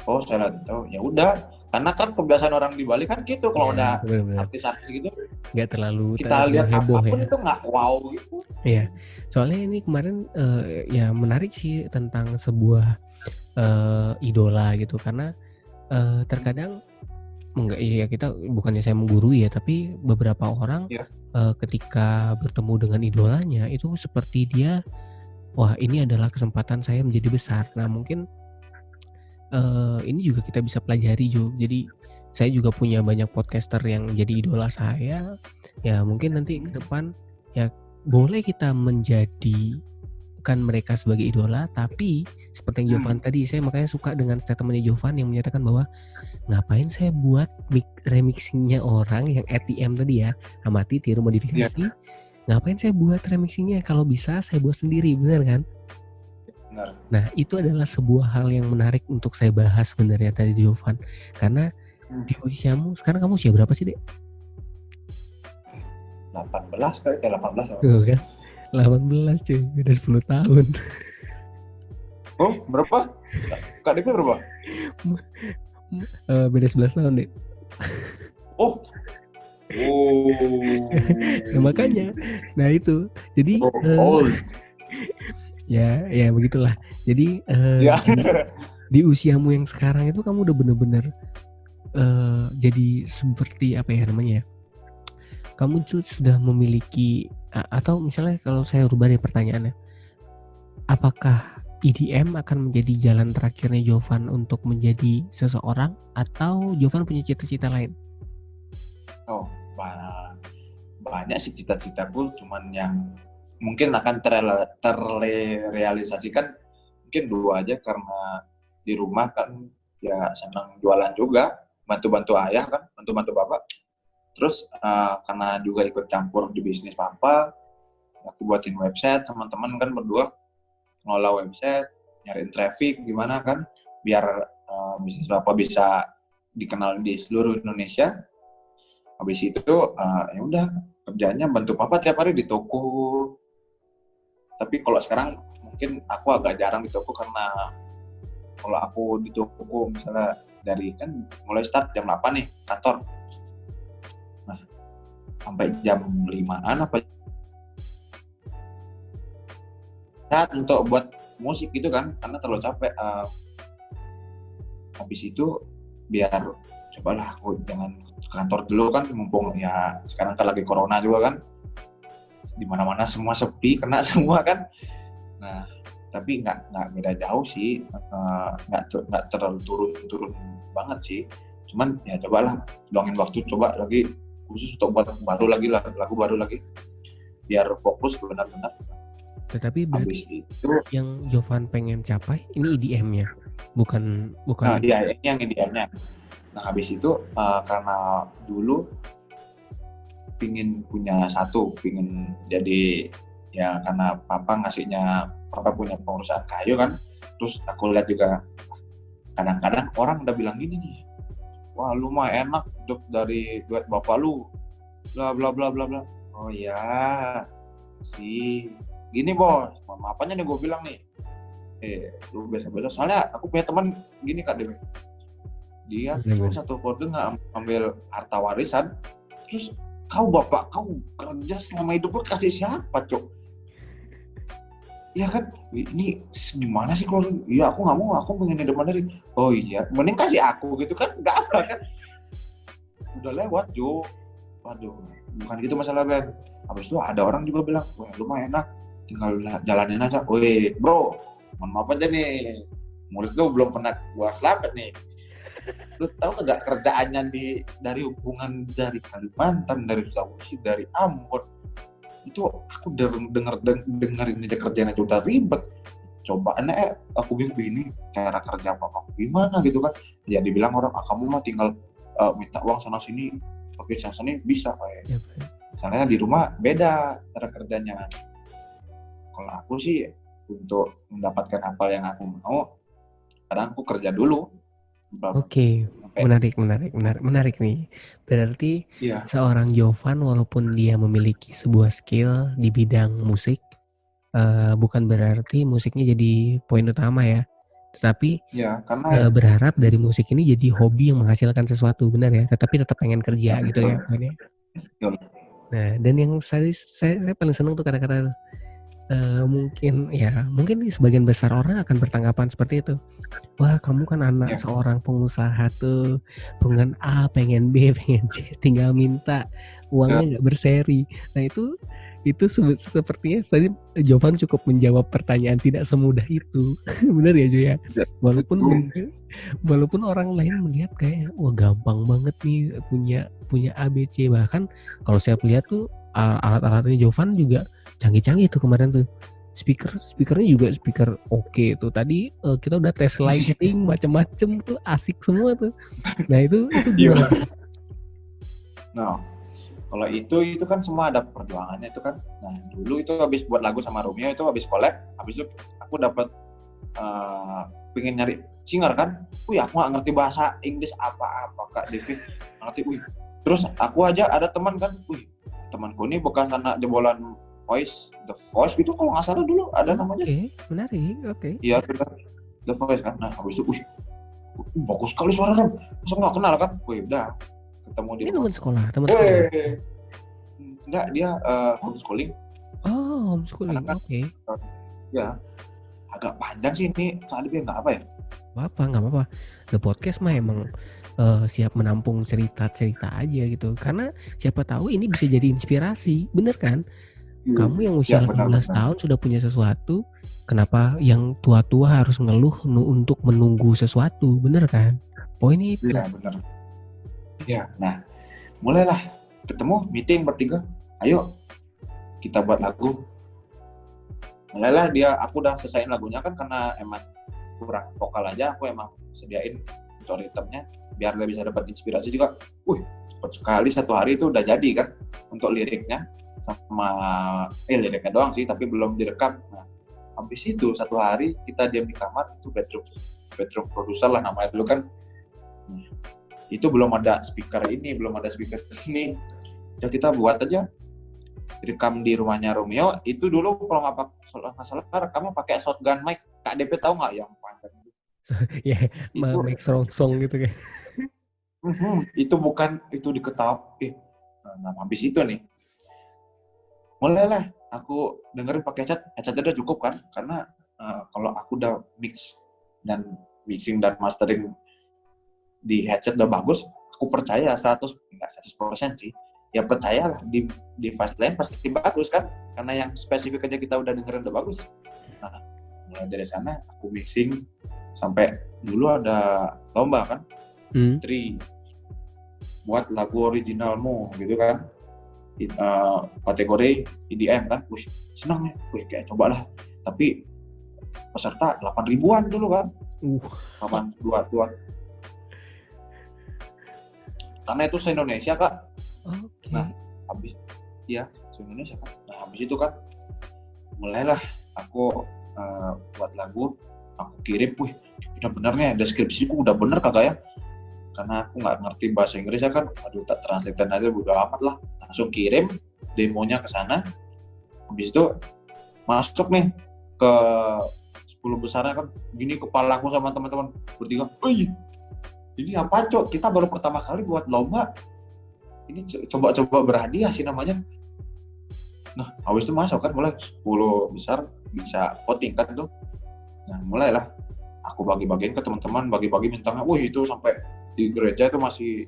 Speaker 2: Oh Silento. Ya udah, karena kan kebiasaan orang di Bali kan gitu, kalau udah artis-artis gitu
Speaker 1: nggak terlalu
Speaker 2: kita lihat
Speaker 1: heboh
Speaker 2: apapun
Speaker 1: ya.
Speaker 2: Itu nggak wow gitu.
Speaker 1: Iya, soalnya ini kemarin ya menarik sih tentang sebuah idola gitu, karena terkadang ya kita bukannya saya menggurui ya, tapi beberapa orang ketika bertemu dengan idolanya itu seperti dia, wah ini adalah kesempatan saya menjadi besar. Nah mungkin ini juga kita bisa pelajari Jo. Jadi saya juga punya banyak podcaster yang jadi idola saya. Ya mungkin nanti ke depan ya boleh kita menjadikan mereka sebagai idola, tapi seperti yang Jovan tadi, saya makanya suka dengan statementnya Jovan yang menyatakan bahwa ngapain saya buat remixingnya orang yang ATM tadi ya, amati tiru modifikasi. Ngapain saya buat remixingnya, kalau bisa saya buat sendiri, benar kan?
Speaker 2: Benar.
Speaker 1: Nah itu adalah sebuah hal yang menarik untuk saya bahas sebenarnya tadi Jovan, karena di usiamu sekarang, kamu usia berapa sih Dek?
Speaker 2: 18 kali, 18
Speaker 1: kan? 18 cuy, beda 10 tahun.
Speaker 2: Oh berapa? Kak Dek berapa?
Speaker 1: Beda 11 tahun Dek.
Speaker 2: Oh.
Speaker 1: Nah, makanya, nah itu, jadi ya begitulah. Jadi di usiamu yang sekarang itu kamu udah bener-bener jadi seperti apa ya namanya ya, kamu tuh sudah memiliki atau misalnya kalau saya rubah deh pertanyaannya, apakah EDM akan menjadi jalan terakhirnya Jovan untuk menjadi seseorang atau Jovan punya cita-cita lain?
Speaker 2: Oh, banyak sih cita-citaku, cuman yang mungkin akan terrealisasikan mungkin 2 aja, karena di rumah kan ya senang jualan juga, bantu-bantu ayah kan, bantu-bantu bapak. Terus karena juga ikut campur di bisnis papa, aku buatin website sama teman kan berdua, ngelola website, nyariin traffic gimana kan, biar bisnis papa bisa dikenal di seluruh Indonesia. Habis itu ya udah kerjanya bantu papa tiap hari di toko. Tapi kalau sekarang mungkin aku agak jarang di toko, karena kalau aku di toko misalnya dari kan mulai start jam 8 nih kantor. Nah, sampai jam 5-an apa untuk buat musik gitu kan, karena terlalu capek. Habis itu biar cobalah aku jangan ke kantor dulu kan, mumpung ya sekarang kan lagi corona juga kan, di mana-mana semua sepi, kena semua kan. Nah, tapi nggak beda jauh sih, nggak terlalu turun banget sih. Cuman ya cobalah luangin waktu, coba lagi khusus untuk buat lagu baru lagi, biar fokus benar-benar.
Speaker 1: Tetapi
Speaker 2: Habis
Speaker 1: berarti
Speaker 2: itu,
Speaker 1: yang Jovan pengen capai ini EDM-nya, bukan
Speaker 2: ya ini yang idealnya. Nah, habis itu karena dulu pingin jadi, ya karena papa punya pengusahaan kayu kan. Terus aku lihat juga kadang-kadang orang udah bilang gini nih, wah lu mah enak hidup dari duit bapak lu, bla bla bla bla bla. Oh ya sih, gini bos, apanya nih gue bilang nih, lu biasa-biasa, soalnya aku punya teman gini Kak Dewi, dia tuh satu keluarga nggak ambil harta warisan. Terus bapak kau kerja selama hidup lu kasih siapa cok? Ya kan, ini gimana sih kalau, iya aku nggak mau, aku pengen hidup mandiri. Oh iya, mending kasih aku gitu kan, nggak apa kan, udah lewat Jo. Waduh, bukan gitu masalah Ben. Habis itu ada orang juga bilang, wah lu mah enak, tinggal jalanin aja. Woi bro, mohon maaf aja nih, murid lu belum pernah gua selamat nih. Lu tahu nggak kerjaannya dari hubungan dari Kalimantan, dari Sulawesi, dari Ambon, itu aku dengerin aja kerjaan aja udah ribet. Coba aku bilang ini cara kerja apa gimana gitu kan. Ya dibilang orang, kamu mah tinggal minta uang sana sini, pakai sana sini bisa. Misalnya di rumah beda cara kerjanya. Kalau aku sih untuk mendapatkan apa yang aku mau, kadang aku kerja dulu.
Speaker 1: Oke, menarik nih. Berarti
Speaker 2: Iya.
Speaker 1: seorang Jovan walaupun dia memiliki sebuah skill di bidang musik, bukan berarti musiknya jadi poin utama ya. Tetapi
Speaker 2: Ya, karena
Speaker 1: berharap dari musik ini jadi hobi yang menghasilkan sesuatu, benar ya? Tetapi tetap pengen
Speaker 2: ya,
Speaker 1: kerja gitu ya poinnya. Nah, dan yang saya paling seneng tuh kata-kata mungkin sebagian besar orang akan bertanggapan seperti itu. Wah, kamu kan anak seorang pengusaha tuh, pengen A, pengen B, pengen C, tinggal minta uangnya nggak berseri. Nah itu sepertinya tadi Jovan cukup menjawab pertanyaan tidak semudah itu. Benar ya Jo ya? Walaupun orang lain melihat kayak wah gampang banget nih punya A, B, C. Bahkan kalau saya lihat tuh alat-alatnya Jovan juga canggih-canggih tuh kemarin tuh. Speakernya juga speaker oke tuh. Tadi kita udah tes lighting macem-macem tuh, asik semua tuh. Nah itu gimana?
Speaker 2: Nah, kalau itu kan semua ada perjuangannya itu kan. Nah dulu itu habis buat lagu sama Romeo, itu habis collab, habis itu aku dapat pengen nyari singer kan. Aku nggak ngerti bahasa Inggris apa-apa Kak Devi, ngerti. Terus aku aja ada teman kan, temanku ini bekas anak jebolan The Voice itu kalau nggak salah dulu ada namanya.
Speaker 1: Menarik, oke.
Speaker 2: Iya, The Voice kan. Nah habis itu, bagus sekali suaranya. Masa nggak kenal kan? Udah ketemu di
Speaker 1: teman sekolah.
Speaker 2: Enggak, dia homeschooling.
Speaker 1: Homeschooling, oke.
Speaker 2: Ya, agak panjang sih ini, tadi nggak apa ya?
Speaker 1: nggak apa-apa. The Podcast mah emang siap menampung cerita-cerita aja gitu. Karena siapa tahu ini bisa jadi inspirasi, bener kan? Kamu yang usia
Speaker 2: Siap,
Speaker 1: 18
Speaker 2: benar-benar.
Speaker 1: tahun sudah punya sesuatu, kenapa yang tua-tua harus ngeluh untuk menunggu sesuatu, bener kan? Poinnya itu.
Speaker 2: Iya, benar. Iya, nah mulailah ketemu meeting bertiga. Ayo kita buat lagu. Mulailah aku udah selesaiin lagunya kan karena emang kurang vokal aja, aku emang sediain untuk ritmenya biar dia bisa dapat inspirasi juga. Cepat sekali 1 hari itu udah jadi kan untuk liriknya sama liriknya doang sih tapi belum direkam. Nah, habis itu 1 hari kita diam di kamar itu bedroom producer lah namanya dulu kan. Itu belum ada speaker ini. Ya kita buat aja rekam di rumahnya Romeo. Itu dulu kalau nggak salah rekamnya pakai shotgun mic. Kak DP tahu nggak yang panjang itu?
Speaker 1: Ya,
Speaker 2: Itu
Speaker 1: make song gitu kan.
Speaker 2: itu bukan itu diketahui. Nah, habis itu nih mulailah aku dengerin pakai headset udah cukup kan karena kalau aku udah mixing dan mastering di headset udah bagus, aku percaya 100% sih. Ya percayalah di device lain pasti bagus kan, karena yang spesifik aja kita udah dengerin udah bagus. Nah, mulai dari sana aku mixing sampai dulu ada lomba kan, Tri buat lagu originalmu gitu kan, kategori EDM kan, senang nih, kayak cobalah. Tapi peserta 8 ribuan dulu kan, 8 karena itu se-Indonesia Kak.
Speaker 1: Okay.
Speaker 2: Nah, habis se-Indonesia kan. Nah, habis itu kan mulailah aku buat lagu, aku kirim, bener-bener nih deskripsiku udah bener kagak ya? Karena aku nggak ngerti bahasa Inggris ya kan, tak translate aja udah amat lah. Langsung kirim demonya ke sana. Habis itu masuk nih ke 10 besarnya kan, gini kepalaku sama teman-teman bertiga, ini apa Cok? Kita baru pertama kali buat lomba. Ini coba-coba berhadiah sih namanya. Nah, habis itu masuk kan mulai 10 besar bisa voting kan tuh. Nah, mulailah aku bagi-bagiin ke teman-teman, bagi-bagi bintangnya. Itu sampai di gereja itu masih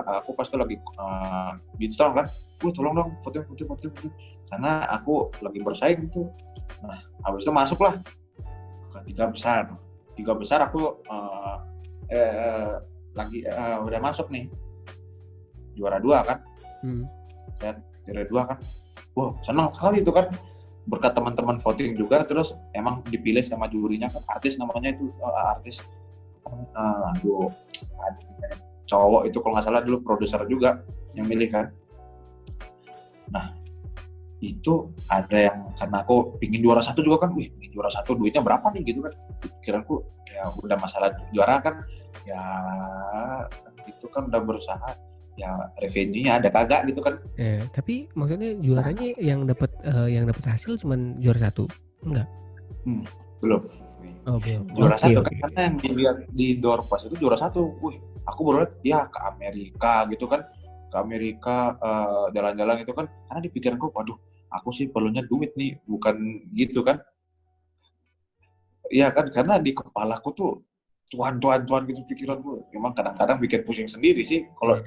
Speaker 2: aku pasti lagi beatstorm kan. Tolong dong voting. Karena aku lagi bersaing gitu. Nah, habis itu masuklah ke 3 besar aku lagi udah masuk nih juara 2 kan. Juara 2 kan. Senang sekali itu kan, berkat teman-teman voting juga. Terus emang dipilih sama jurinya kan artis, namanya itu artis cowok itu kalau nggak salah dulu produser juga yang milih kan. Nah, itu ada yang karena aku pingin juara 1 juga kan, pingin juara 1 duitnya berapa nih gitu kan. Pikiranku ya udah masalah juara kan, ya itu kan udah berusaha, ya revenue-nya ada kagak gitu kan.
Speaker 1: Tapi maksudnya juaranya yang dapat hasil cuman juara 1? Enggak?
Speaker 2: Belum.
Speaker 1: Belum.
Speaker 2: Juara 1 kan, karena yang dilihat di door pas itu juara 1. Aku baru lihat ya ke Amerika gitu kan. Ke Amerika jalan-jalan itu kan, karena di pikiranku, waduh, aku sih perlunya duit nih, bukan gitu kan. Iya kan, karena di kepalaku tuh cuan gitu pikiranku. Memang kadang-kadang bikin pusing sendiri sih kalau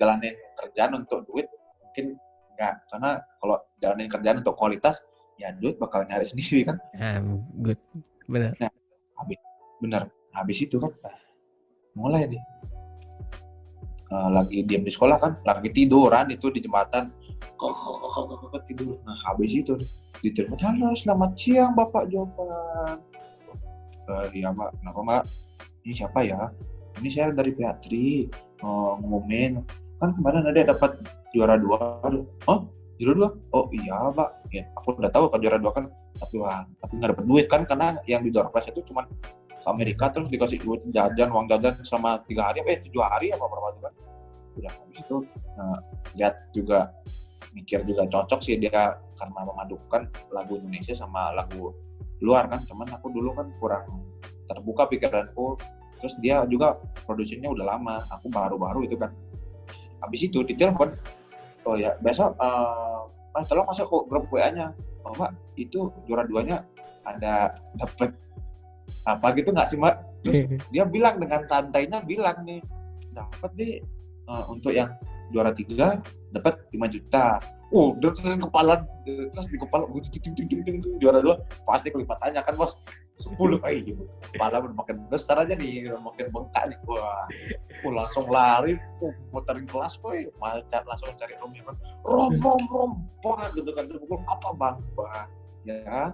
Speaker 2: jalanin kerjaan untuk duit, mungkin enggak. Karena kalau jalanin kerjaan untuk kualitas, ya duit bakal nyari sendiri kan.
Speaker 1: Good. Benar.
Speaker 2: Nah, habis itu kan mulai nih. Lagi diam di sekolah kan, lagi tiduran itu di jembatan, tidur. Nah, habis itu ditelepon, halo selamat siang Bapak Jovan. Iya Mbak, kenapa Mbak? Ini siapa ya? Ini saya dari pihak Tri, ngumumin kan kemarin ada dapat juara 2. Oh, juara 2? Oh iya Mbak, ya aku udah tahu kan juara 2 kan, tapi nggak dapat duit kan, karena yang di door prize itu cuma ke Amerika terus dikasih duit jajan, uang jajan selama 3 hari 7 hari apa berapa juga. Udah habis itu lihat juga, mikir juga cocok sih dia karena memadukan lagu Indonesia sama lagu luar kan. Cuman aku dulu kan kurang terbuka pikiranku, terus dia juga produksinya udah lama, aku baru-baru itu kan. Habis itu ditelepon, oh ya besok tolong masuk ke grup WA-nya. Oh Mbak, itu juara 2-nya ada dapat apa gitu nggak sih Mbak? Terus dia bilang dengan santainya bilang nih, dapat deh untuk yang juara 3 dapat 5 juta. Udah terus kepala terus di kepala juara 2 pasti kelipatannya kan bos 10 kepala udah makin besar aja nih, udah makin bengkak nih. Wah, langsung lari, muterin kelas, langsung cari Romi kan. Rom, gitu kan, pukul apa bang? Ya,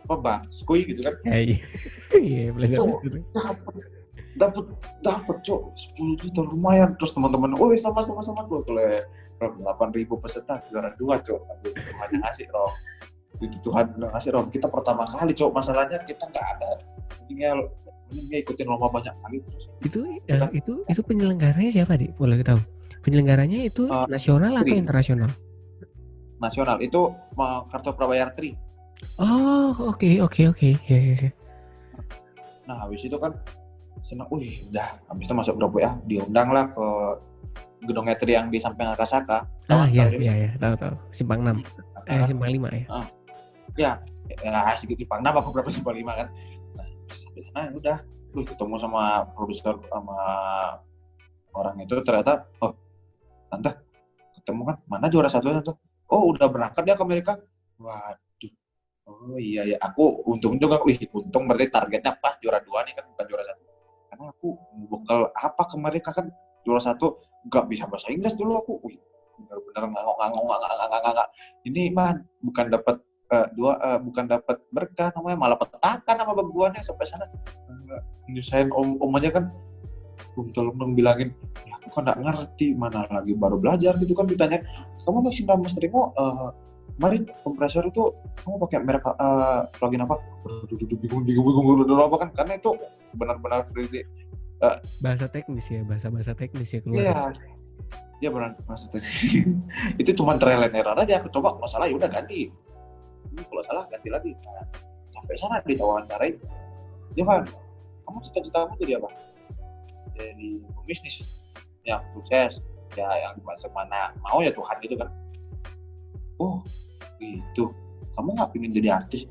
Speaker 2: apa bang? Skui gitu kan?
Speaker 1: Iya, belajar itu.
Speaker 2: Dapat cok 10 juta lumayan. Terus teman-teman, sama gue boleh 8.000 peserta juara 2 cok. Tuhan ngasih Rom. Itu Tuhan ngasih Rom. Kita pertama kali cok, masalahnya kita nggak ada. Mending ikutin lomba banyak kali terus.
Speaker 1: Itu penyelenggaranya siapa Dik? Boleh tahu? Penyelenggaranya itu nasional atau internasional?
Speaker 2: Nasional. Itu Kartu Prabayar Tri.
Speaker 1: Oh, oke. Ya.
Speaker 2: Nah, habis itu kan senang, udah, habis itu masuk grup ya, diundang lah ke gedung Tri yang di samping Akasaka.
Speaker 1: Iya, tahu. Simpang 6. Simpang 5 ya.
Speaker 2: Ya, sedikit Simpang 6 apa berapa Simpang 5 kan. Nah, sampai sana udah, ketemu sama produser sama orang itu, ternyata tante ketemu kan, mana juara 1 tuh? Udah berangkat dia ke Amerika. Waduh. Oh iya ya, aku untung juga, untung berarti targetnya pas juara 2 nih kan, bukan juara 1. Karena aku bekal apa ke mereka kan, juara 1 nggak bisa bahasa Inggris dulu aku, benar-benar nggak. Ini man bukan dapat bukan dapat berkah namanya, malah petakan sama beguannya sampai sana. Nyusahin om aja kan, tolong bilangin, ya aku kan nggak ngerti, mana lagi baru belajar gitu kan, ditanya, kamu masih Mas Trimo, kemarin kompresor itu kamu pakai merek plugin apa? Bingung apa kan, karena itu benar-benar free.
Speaker 1: Bahasa teknis ya keluar.
Speaker 2: Iya benar bahasa teknis. Itu cuma trial and error aja, aku coba, kalau salah ya udah ganti. Kalau salah ganti lagi. Nah, sampai sana ditawarin, dia kan, kamu cita-citamu jadi apa? Jadi bisnis yang sukses, ya yang masuk mana mau ya Tuhan gitu kan. Gitu, kamu nggak pengen jadi artis?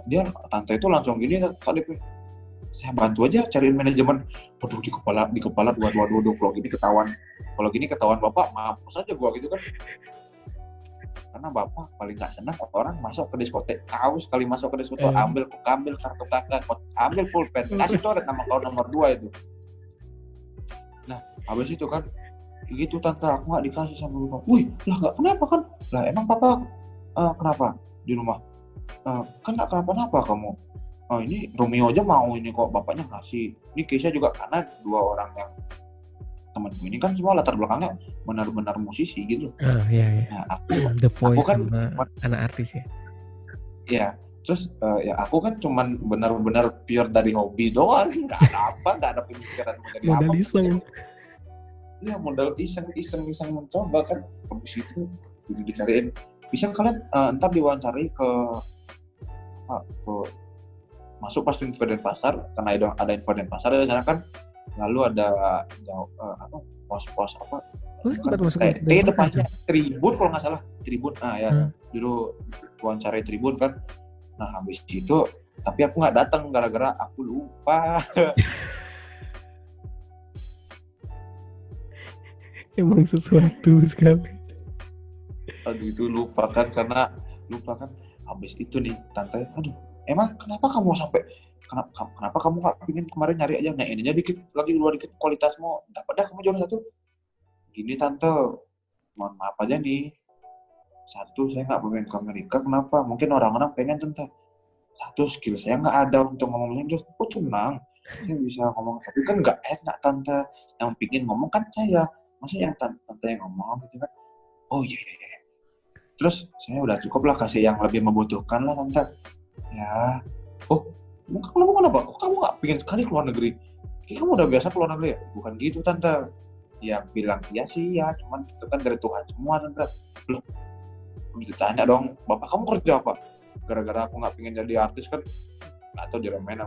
Speaker 2: Dia tante itu langsung gini, KDP, saya bantu aja cariin manajemen. Waduh, di kepala waduh, kalau gini ketahuan bapak, mampus aja gua gitu kan. Karena bapak paling nggak senang orang masuk ke diskotek. Kau sekali masuk ke diskotek, ambil kartu kakak, ambil pulpen, kasih coret nama kau nomor 2 itu. Nah, habis itu kan gitu tante, aku nggak dikasih sama bapak. Lah nggak kenapa kan? Lah emang papa kenapa di rumah? Kan nggak kenapa-napa kamu. Ini Romeo aja mau ini kok, bapaknya ngasih. Ini Keisha juga, karena 2 orang yang temanku ini kan semua latar belakangnya benar-benar musisi gitu.
Speaker 1: Iya.
Speaker 2: Nah,
Speaker 1: The Voice
Speaker 2: aku kan
Speaker 1: sama anak artis ya.
Speaker 2: Iya. Terus ya aku kan cuman benar-benar pure dari hobi doang, nggak ada pemikiran menjadi apa.
Speaker 1: Modal iseng.
Speaker 2: Iya, modal iseng mencoba kan. Habis itu dicariin, bisa kalian ntar diwawancari ke masuk pas info Denpasar, karena ada info Denpasar di sana kan. Lalu ada pos apa? Kayak depannya Tribun kalau nggak salah, Tribun. Ya, dulu wawancara Tribun kan. Nah, habis itu tapi aku nggak datang gara-gara aku lupa.
Speaker 1: Emang sesuatu sekali.
Speaker 2: Aduh, itu lupa kan, habis itu nih tante, emang kenapa kamu nggak pingin kemarin nyari aja, nah ininya dikit kualitasmu, dapat dah kamu juara 1. Gini tante, mohon maaf aja nih, 1 saya nggak pengen ke Amerika. Kenapa? Mungkin orang-orang pengen tante. 1 skill saya nggak ada untuk ngomong Inggris. Tenang, saya bisa ngomong, tapi kan nggak enak tante, yang pingin ngomong kan saya, maksudnya yang tante yang ngomong gitu kan. Iya. Terus saya udah cukup lah kasih yang lebih membutuhkan lah tante. Ya. Kenapa? Kok kamu nggak pingin sekali keluar negeri? Kamu udah biasa keluar negeri ya? Bukan gitu tante. Ya bilang iya sih ya, cuman itu kan dari Tuhan semua tante. Loh, ditanya dong, bapak kamu kerja apa? Gara-gara aku nggak pingin jadi artis kan, atau diremehin,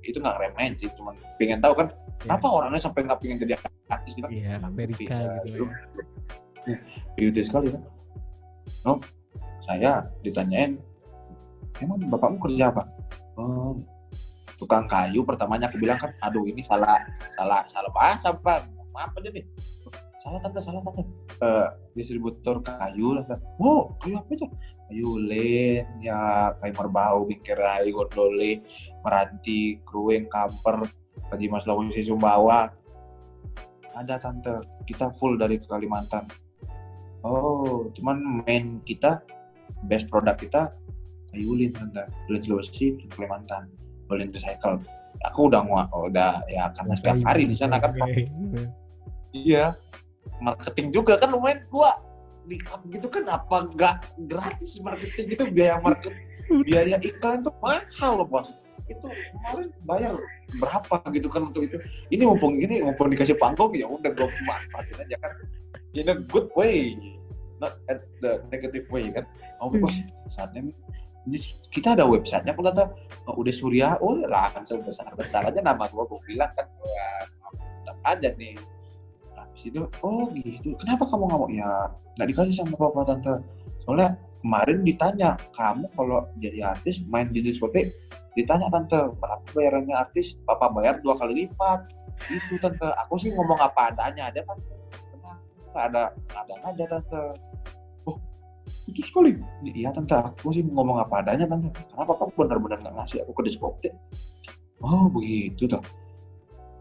Speaker 2: itu nggak remehin sih, cuman pengen tahu kan kenapa orangnya sampai nggak pingin jadi artis gitu.
Speaker 1: Iya, Amerika gitu.
Speaker 2: Beauty sekali kan. Saya ditanyain, emang bapakmu kerja apa? Oh, tukang kayu pertamanya aku bilang kan, aduh ini salah bahasa Bang. Maaf aja nih. Salah tante. Distributor kayu lah. Oh, kayu apa aja? Kayu len, ya kayu merbau, bingkerai, gondole, meranti, krueng, kamper, Kajimas Sulawesi Sumbawa. Ada tante, kita full dari Kalimantan. Oh, cuman main kita, best produk kita kayu lin tante, lin Sulawesi, Kalimantan, lin recycle. Aku udah ya karena setiap hari di sana kan. Iya, marketing juga kan lumayan gua di gitu kan, apa nggak gratis marketing itu, biaya iklan tuh mahal loh bos. Itu kemarin bayar berapa gitu kan untuk itu. Ini mumpung dikasih panggung, ya udah gua manfaatin aja kan, in a good way, not at the negative way kan. Saatnya ini kita ada websitenya pun kata udah Surya, langsung besar aja nama gua bilang kan, tetap aja nih. Habis itu, gitu. Kenapa kamu nggak mau? Ya nggak dikasih sama papa tante. Soalnya kemarin ditanya, kamu kalau jadi artis main di diskotek, ditanya tante, berapa bayarannya artis? Papa bayar 2 kali lipat. Itu tante. Aku sih ngomong apa adanya aja kan. Nggak ada tante. Oh, itu sekali. Iya tante, aku sih ngomong apa adanya tante. Karena papa benar-benar nggak ngasih aku ke diskotek. Oh begitu tuh.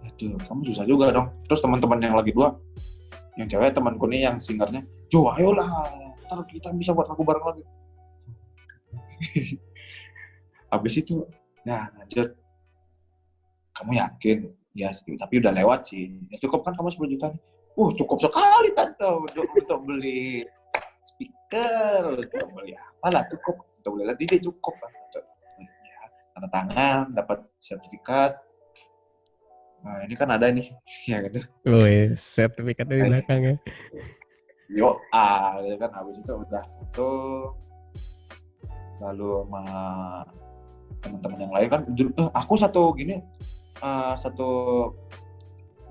Speaker 2: Aduh, kamu susah juga dong. Terus teman-teman yang lagi 2, yang cewek temanku nih yang singernya, Jo ayolah, ntar kita bisa buat lagu bareng lagi. Habis itu, nah lanjut, kamu yakin? Ya, tapi udah lewat sih. Ya cukup kan kamu 10 juta nih? Cukup sekali tante untuk beli speaker, untuk beli apalah, cukup. Untuk beli alat DJ cukup kan. Ya, tanda tangan, dapat sertifikat. Nah ini kan ada nih, ya gitu.
Speaker 1: Sertifikatnya di belakang ya.
Speaker 2: Gitu kan. Habis itu udah itu, lalu sama teman-teman yang lain kan, aku satu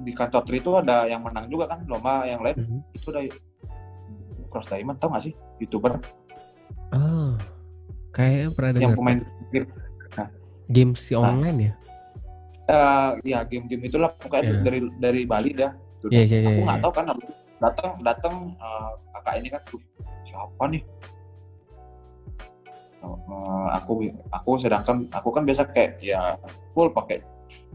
Speaker 2: di kantor Tri itu ada yang menang juga kan lomba yang lain. Itu udah Cross Diamond, tau gak sih YouTuber?
Speaker 1: Kayaknya pernah dengar.
Speaker 2: Yang pemain
Speaker 1: games online ya?
Speaker 2: Ya game-game itulah pokoknya dari Bali dah.
Speaker 1: Aku
Speaker 2: nggak tahu kan, datang kakak ini kan, siapa nih? Sedangkan aku kan biasa kayak ya full pakai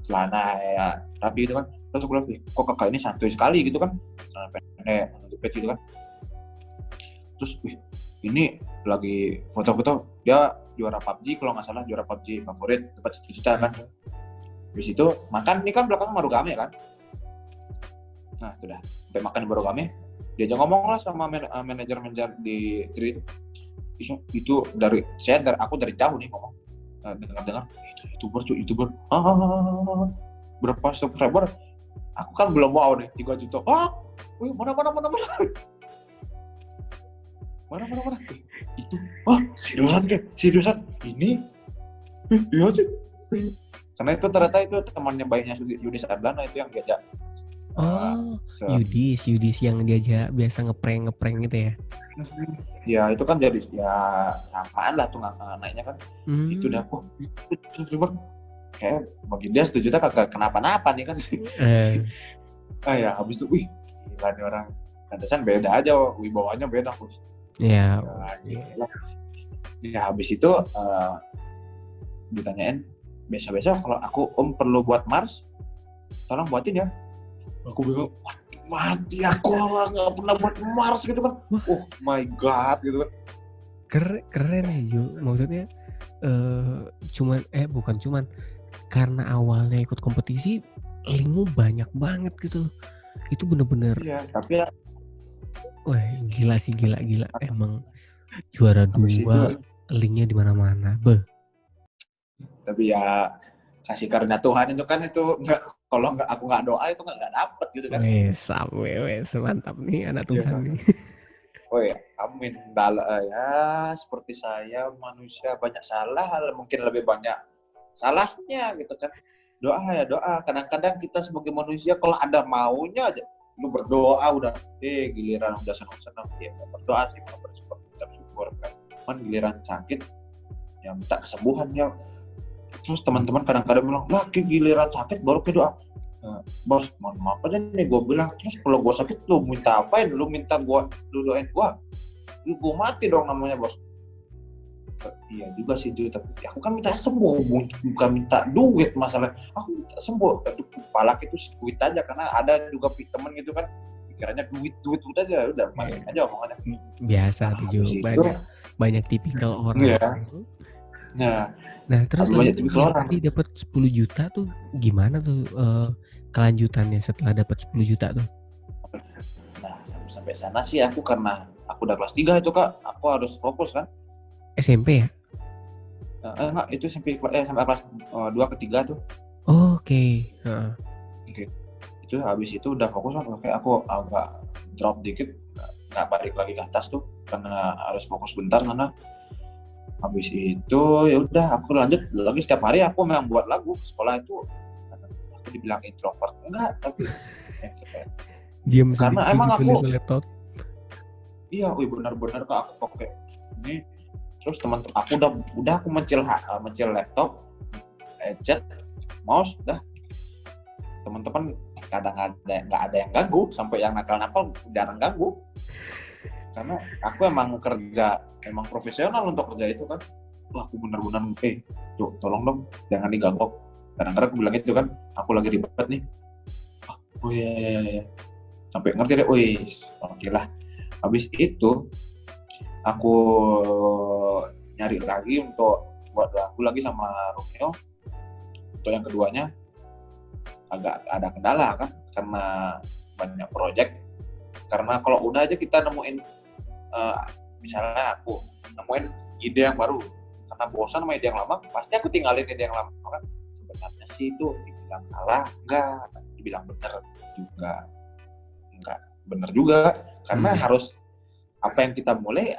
Speaker 2: celana ya rapi gitu kan. Terus aku bilang, kok kakak ini santuy sekali gitu kan, celana pendek, jepit gitu kan. Terus ini lagi foto-foto, dia juara PUBG kalau nggak salah, juara PUBG favorit, dapat 1 juta kan. Habis itu makan, ini kan belakang Marugame kan. Nah sudah sampai makan di Marugame, dia aja ngomong lah sama manajer di Tri itu aku dari jauh nih ngomong, dengar itu YouTuber berapa subscriber, aku kan belum mau nih 3 juta. Mana itu seriusan ini iya sih. Karena itu ternyata itu temannya baiknya Yudis Ardana itu yang diajak.
Speaker 1: Yudis yang diajak biasa ngeprank gitu ya.
Speaker 2: Ya itu kan jadi ya samaan lah tuh naiknya kan. Itu udah kayak bagi dia 1 juta kagak kenapa-napa nih kan. Ya habis itu gila nih orang, pantesan beda aja, wibawanya beda bos.
Speaker 1: Ya
Speaker 2: habis itu ditanyain, besok kalau aku perlu buat Mars, tolong buatin ya. Aku bilang, mati aku nggak pernah buat Mars gitu kan. Oh my god gitu kan.
Speaker 1: Keren ya Jo, maksudnya bukan cuman karena awalnya ikut kompetisi, linkmu banyak banget gitu. Itu bener-bener.
Speaker 2: Iya, tapi ya.
Speaker 1: Wah gila sih, gila. Emang juara 2, linknya di mana-mana.
Speaker 2: Tapi ya kasih karunia Tuhan itu kan, itu nggak, kalau nggak aku nggak doa itu nggak dapet gitu kan.
Speaker 1: Mantap nih anak Tuhan nih.
Speaker 2: Amin. Ya seperti saya manusia banyak salah, mungkin lebih banyak salahnya gitu kan. Doa ya doa. Kadang-kadang kita sebagai manusia kalau ada maunya aja, lu berdoa udah, giliran udah senang-senang ya berdoa sih, bersyukur kan. Giliran sakit ya minta kesembuhan ya. Terus teman-teman kadang-kadang bilang, lah giliran sakit baru ke doa. Bos, mohon maaf aja nih gue bilang, terus kalau gue sakit lu minta apain? Lu minta gue, lu doain gue, lu gue mati dong namanya bos. Iya juga sih Ju, tapi aku kan minta sembuh, bukan minta duit masalah. Aku minta sembuh, tapi kepala itu duit aja, karena ada juga temen gitu kan, pikirannya duit aja, udah main aja omongannya.
Speaker 1: Biasa tuh Jo, banyak tipikal orang.
Speaker 2: Iya.
Speaker 1: Nah terus
Speaker 2: banyak
Speaker 1: lagi
Speaker 2: tipikal orang.
Speaker 1: tadi dapat 10 juta tuh gimana tuh kelanjutannya setelah dapat 10 juta tuh?
Speaker 2: Nah sampai sana sih aku, karena aku udah kelas 3 itu Kak, aku harus fokus kan.
Speaker 1: SMP ya?
Speaker 2: Enggak, itu sampai kelas 2 ke 3 tuh.
Speaker 1: Oke.
Speaker 2: Itu habis itu udah fokus kan, kayak aku agak drop dikit, nggak balik lagi ke atas tuh karena harus fokus bentar karena habis itu ya udah aku lanjut lagi. Setiap hari aku memang buat lagu. Sekolah itu aku dibilang introvert enggak, tapi
Speaker 1: diam
Speaker 2: karena emang aku
Speaker 1: laptop.
Speaker 2: Iya, benar-benar Kak, aku pakai ini. Terus teman-teman aku udah aku mencil laptop, headset, mouse, udah. Teman-teman kadang nggak ada yang ganggu, sampai yang nakal-nakal jarang ganggu. Karena aku emang profesional untuk kerja itu kan. Wah, aku benar-benar tuh, tolong dong jangan diganggu. Kadang-kadang aku bilang itu kan, aku lagi ribet nih. Oh iya. Sampai ngerti deh, oke lah. Habis itu aku nyari lagi untuk buat lagu lagi sama Romeo. Untuk yang keduanya agak ada kendala kan, karena banyak project. Karena kalau udah aja kita nemuin misalnya aku nemuin ide yang baru, karena bosan sama ide yang lama, pasti aku tinggalin ide yang lama kan. Sebenarnya sih itu dibilang salah enggak, dibilang bener juga enggak bener juga, karena harus apa yang kita mulai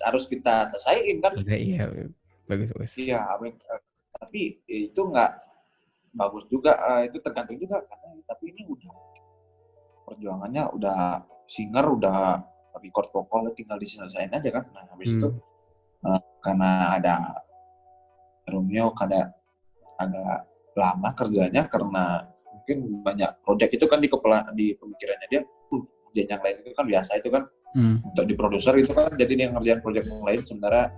Speaker 2: harus kita selesaiin kan.
Speaker 1: Iya, bagus.
Speaker 2: Iya, tapi itu enggak bagus juga, itu tergantung juga karena tapi ini udah perjuangannya, udah singer, udah record vokal, tinggal diselesain aja kan. Nah habis itu karena ada Romeo agak lama kerjanya, karena mungkin banyak project itu kan di pemikirannya dia. Kerjaan yang lain itu kan biasa itu kan, untuk di produser itu kan, jadi dia ngerjain project yang lain sementara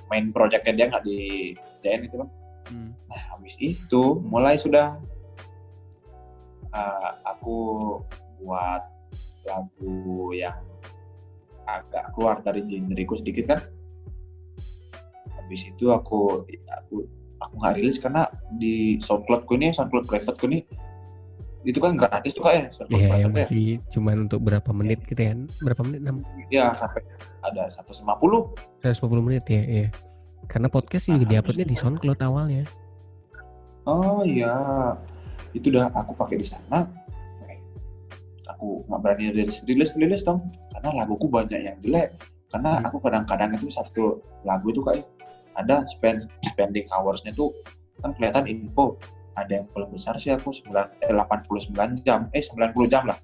Speaker 2: main projectnya dia nggak dikerjain itu kan. Nah habis itu mulai sudah aku buat lagu yang agak keluar dari generiku sedikit kan. Habis itu aku nggak rilis karena di SoundCloud privateku nih itu kan gratis tuh Kak ya.
Speaker 1: Iya, masih cuman untuk berapa menit gitu ya? Berapa menit?
Speaker 2: Iya, sampai ada 150
Speaker 1: menit ya, iya. Karena podcast juga diuploadnya di SoundCloud awalnya.
Speaker 2: Oh iya, itu udah aku pakai di sana. Aku nggak berani rilis dong, karena laguku banyak yang jelek. Karena aku kadang-kadang itu satu lagu itu kayak ada spending hours-nya tuh kan kelihatan info. Ada yang paling besar sih aku 89 jam, 90 jam lah.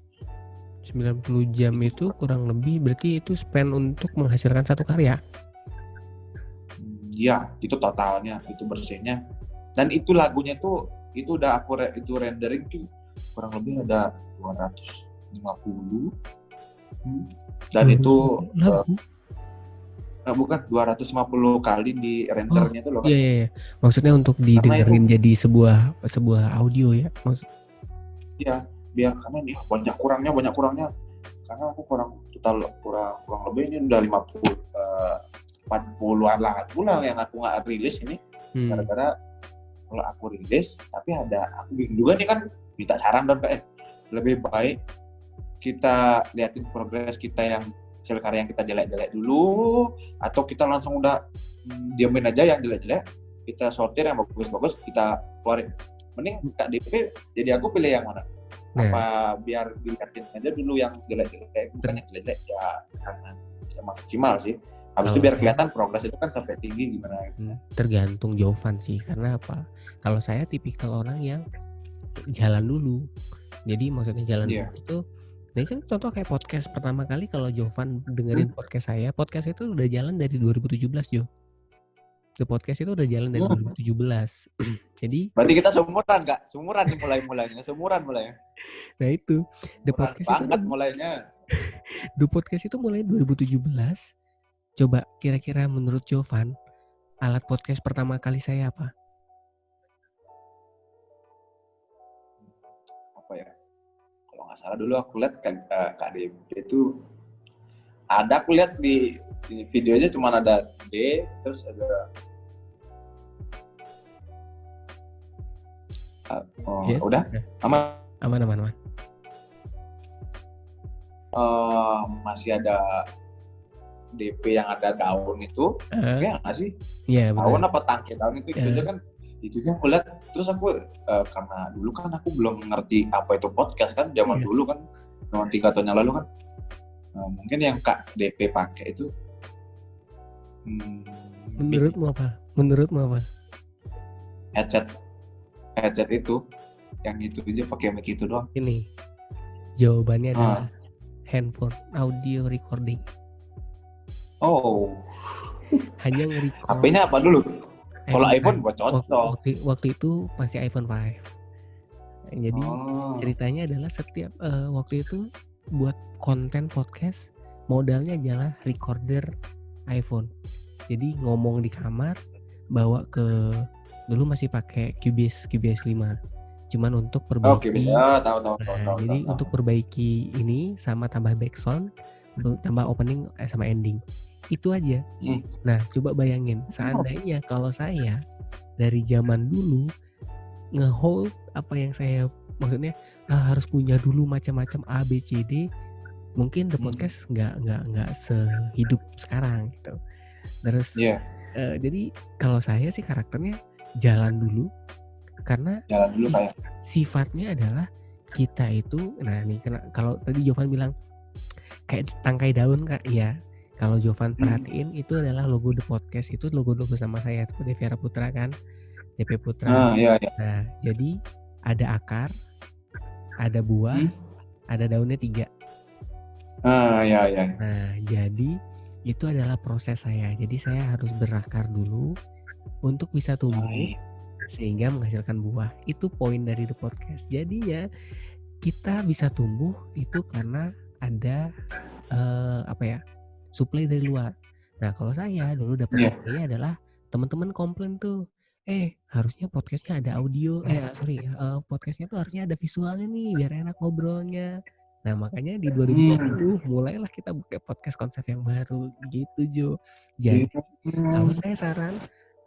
Speaker 1: 90 jam itu kurang lebih berarti itu spend untuk menghasilkan satu karya.
Speaker 2: Iya, itu totalnya, itu bersihnya. Dan itu lagunya itu udah aku rendering tuh kurang lebih ada 250. Dan itu bukan 250 kali di rendernya itu loh kan.
Speaker 1: Iya. Maksudnya untuk didengerin jadi sebuah audio ya.
Speaker 2: Iya, biar karena nih banyak kurangnya. Karena aku kurang lebih ini udah 40-an lagu lah yang aku nggak rilis ini. Gara-gara kalau aku rilis, tapi aku bingung juga nih kan, minta saran dong Kak. Lebih baik kita liatin progres kita yang hasil karya yang kita jelek-jelek dulu, atau kita langsung udah diamin aja yang jelek-jelek, kita sortir yang bagus-bagus, kita keluarin. Mending Kak DP, jadi aku pilih yang mana? Apa biar dilihatin aja dulu yang jelek-jelek, bukan yang jelek-jelek ya, karena maksimal sih. Habis itu biar kelihatan progres itu kan sampai tinggi gimana.
Speaker 1: Tergantung Jovan sih, karena apa? Kalau saya tipikal orang yang jalan dulu. Jadi maksudnya jalan dulu itu, nah kan contoh kayak podcast pertama kali kalau Jovan dengerin podcast itu udah jalan dari 2017 Jo. The Podcast itu udah jalan dari 2017. Jadi
Speaker 2: berarti kita seumuran nggak? Seumuran nih mulainya. Seumuran mulainya.
Speaker 1: nah itu The
Speaker 2: Seumuran
Speaker 1: Podcast itu
Speaker 2: banget mulainya.
Speaker 1: The Podcast itu mulai 2017. Coba kira-kira menurut Jovan, alat podcast pertama kali saya apa?
Speaker 2: Apa ya? Kalau nggak salah dulu aku lihat KDP itu ada, aku lihat di videonya cuma ada D terus ada
Speaker 1: Yes.
Speaker 2: udah aman. Masih ada DP yang ada daun itu, ya nggak sih?
Speaker 1: Iya
Speaker 2: Daun
Speaker 1: benar.
Speaker 2: apa tangkai daun itu aja kan? Itu yang aku lihat. Terus aku karena dulu kan aku belum ngerti apa itu podcast kan, zaman dulu kan, 3 tahun yang lalu kan. Mungkin yang Kak DP pakai itu.
Speaker 1: Menurutmu apa?
Speaker 2: Headset itu, yang itu aja pakai mic itu doang.
Speaker 1: Ini jawabannya adalah handphone audio recording.
Speaker 2: Oh.
Speaker 1: Hanya nge-record.
Speaker 2: HP-nya apa dulu? Kalau iPhone buat contoh.
Speaker 1: Waktu itu masih iPhone 5. Jadi ceritanya adalah setiap waktu itu buat konten podcast modalnya adalah recorder iPhone. Jadi ngomong di kamar, bawa ke dulu masih pakai Cubase 5. Cuman untuk perbaiki.
Speaker 2: Tahu.
Speaker 1: Jadi untuk perbaiki ini sama tambah backsound, tambah opening sama ending. Itu aja. Nah, coba bayangin seandainya kalau saya dari zaman dulu nge-hold apa yang saya maksudnya harus punya dulu macam-macam A B C D, mungkin The Podcast nggak sehidup sekarang gitu. Terus jadi kalau saya sih karakternya jalan dulu, karena
Speaker 2: kayak
Speaker 1: sifatnya adalah kita itu, nah nih kalau tadi Jovan bilang kayak tangkai daun Kak, ya kalau Jovan perhatiin itu adalah logo The Podcast, itu logo sama saya itu Deviara Putra kan, DP Putra. Nah jadi ada akar, ada buah, ada daunnya 3. Nah jadi itu adalah proses saya. Jadi saya harus berakar dulu untuk bisa tumbuh sehingga menghasilkan buah. Itu poin dari The Podcast. Jadi ya kita bisa tumbuh itu karena ada supply dari luar. Nah kalau saya dulu dapat supply adalah teman-teman komplain tuh, harusnya podcastnya ada audio, podcastnya tuh harusnya ada visualnya nih biar enak ngobrolnya. Nah makanya di 2020 mulailah kita buka podcast konsep yang baru gitu Jo. Jadi kalau saya saran,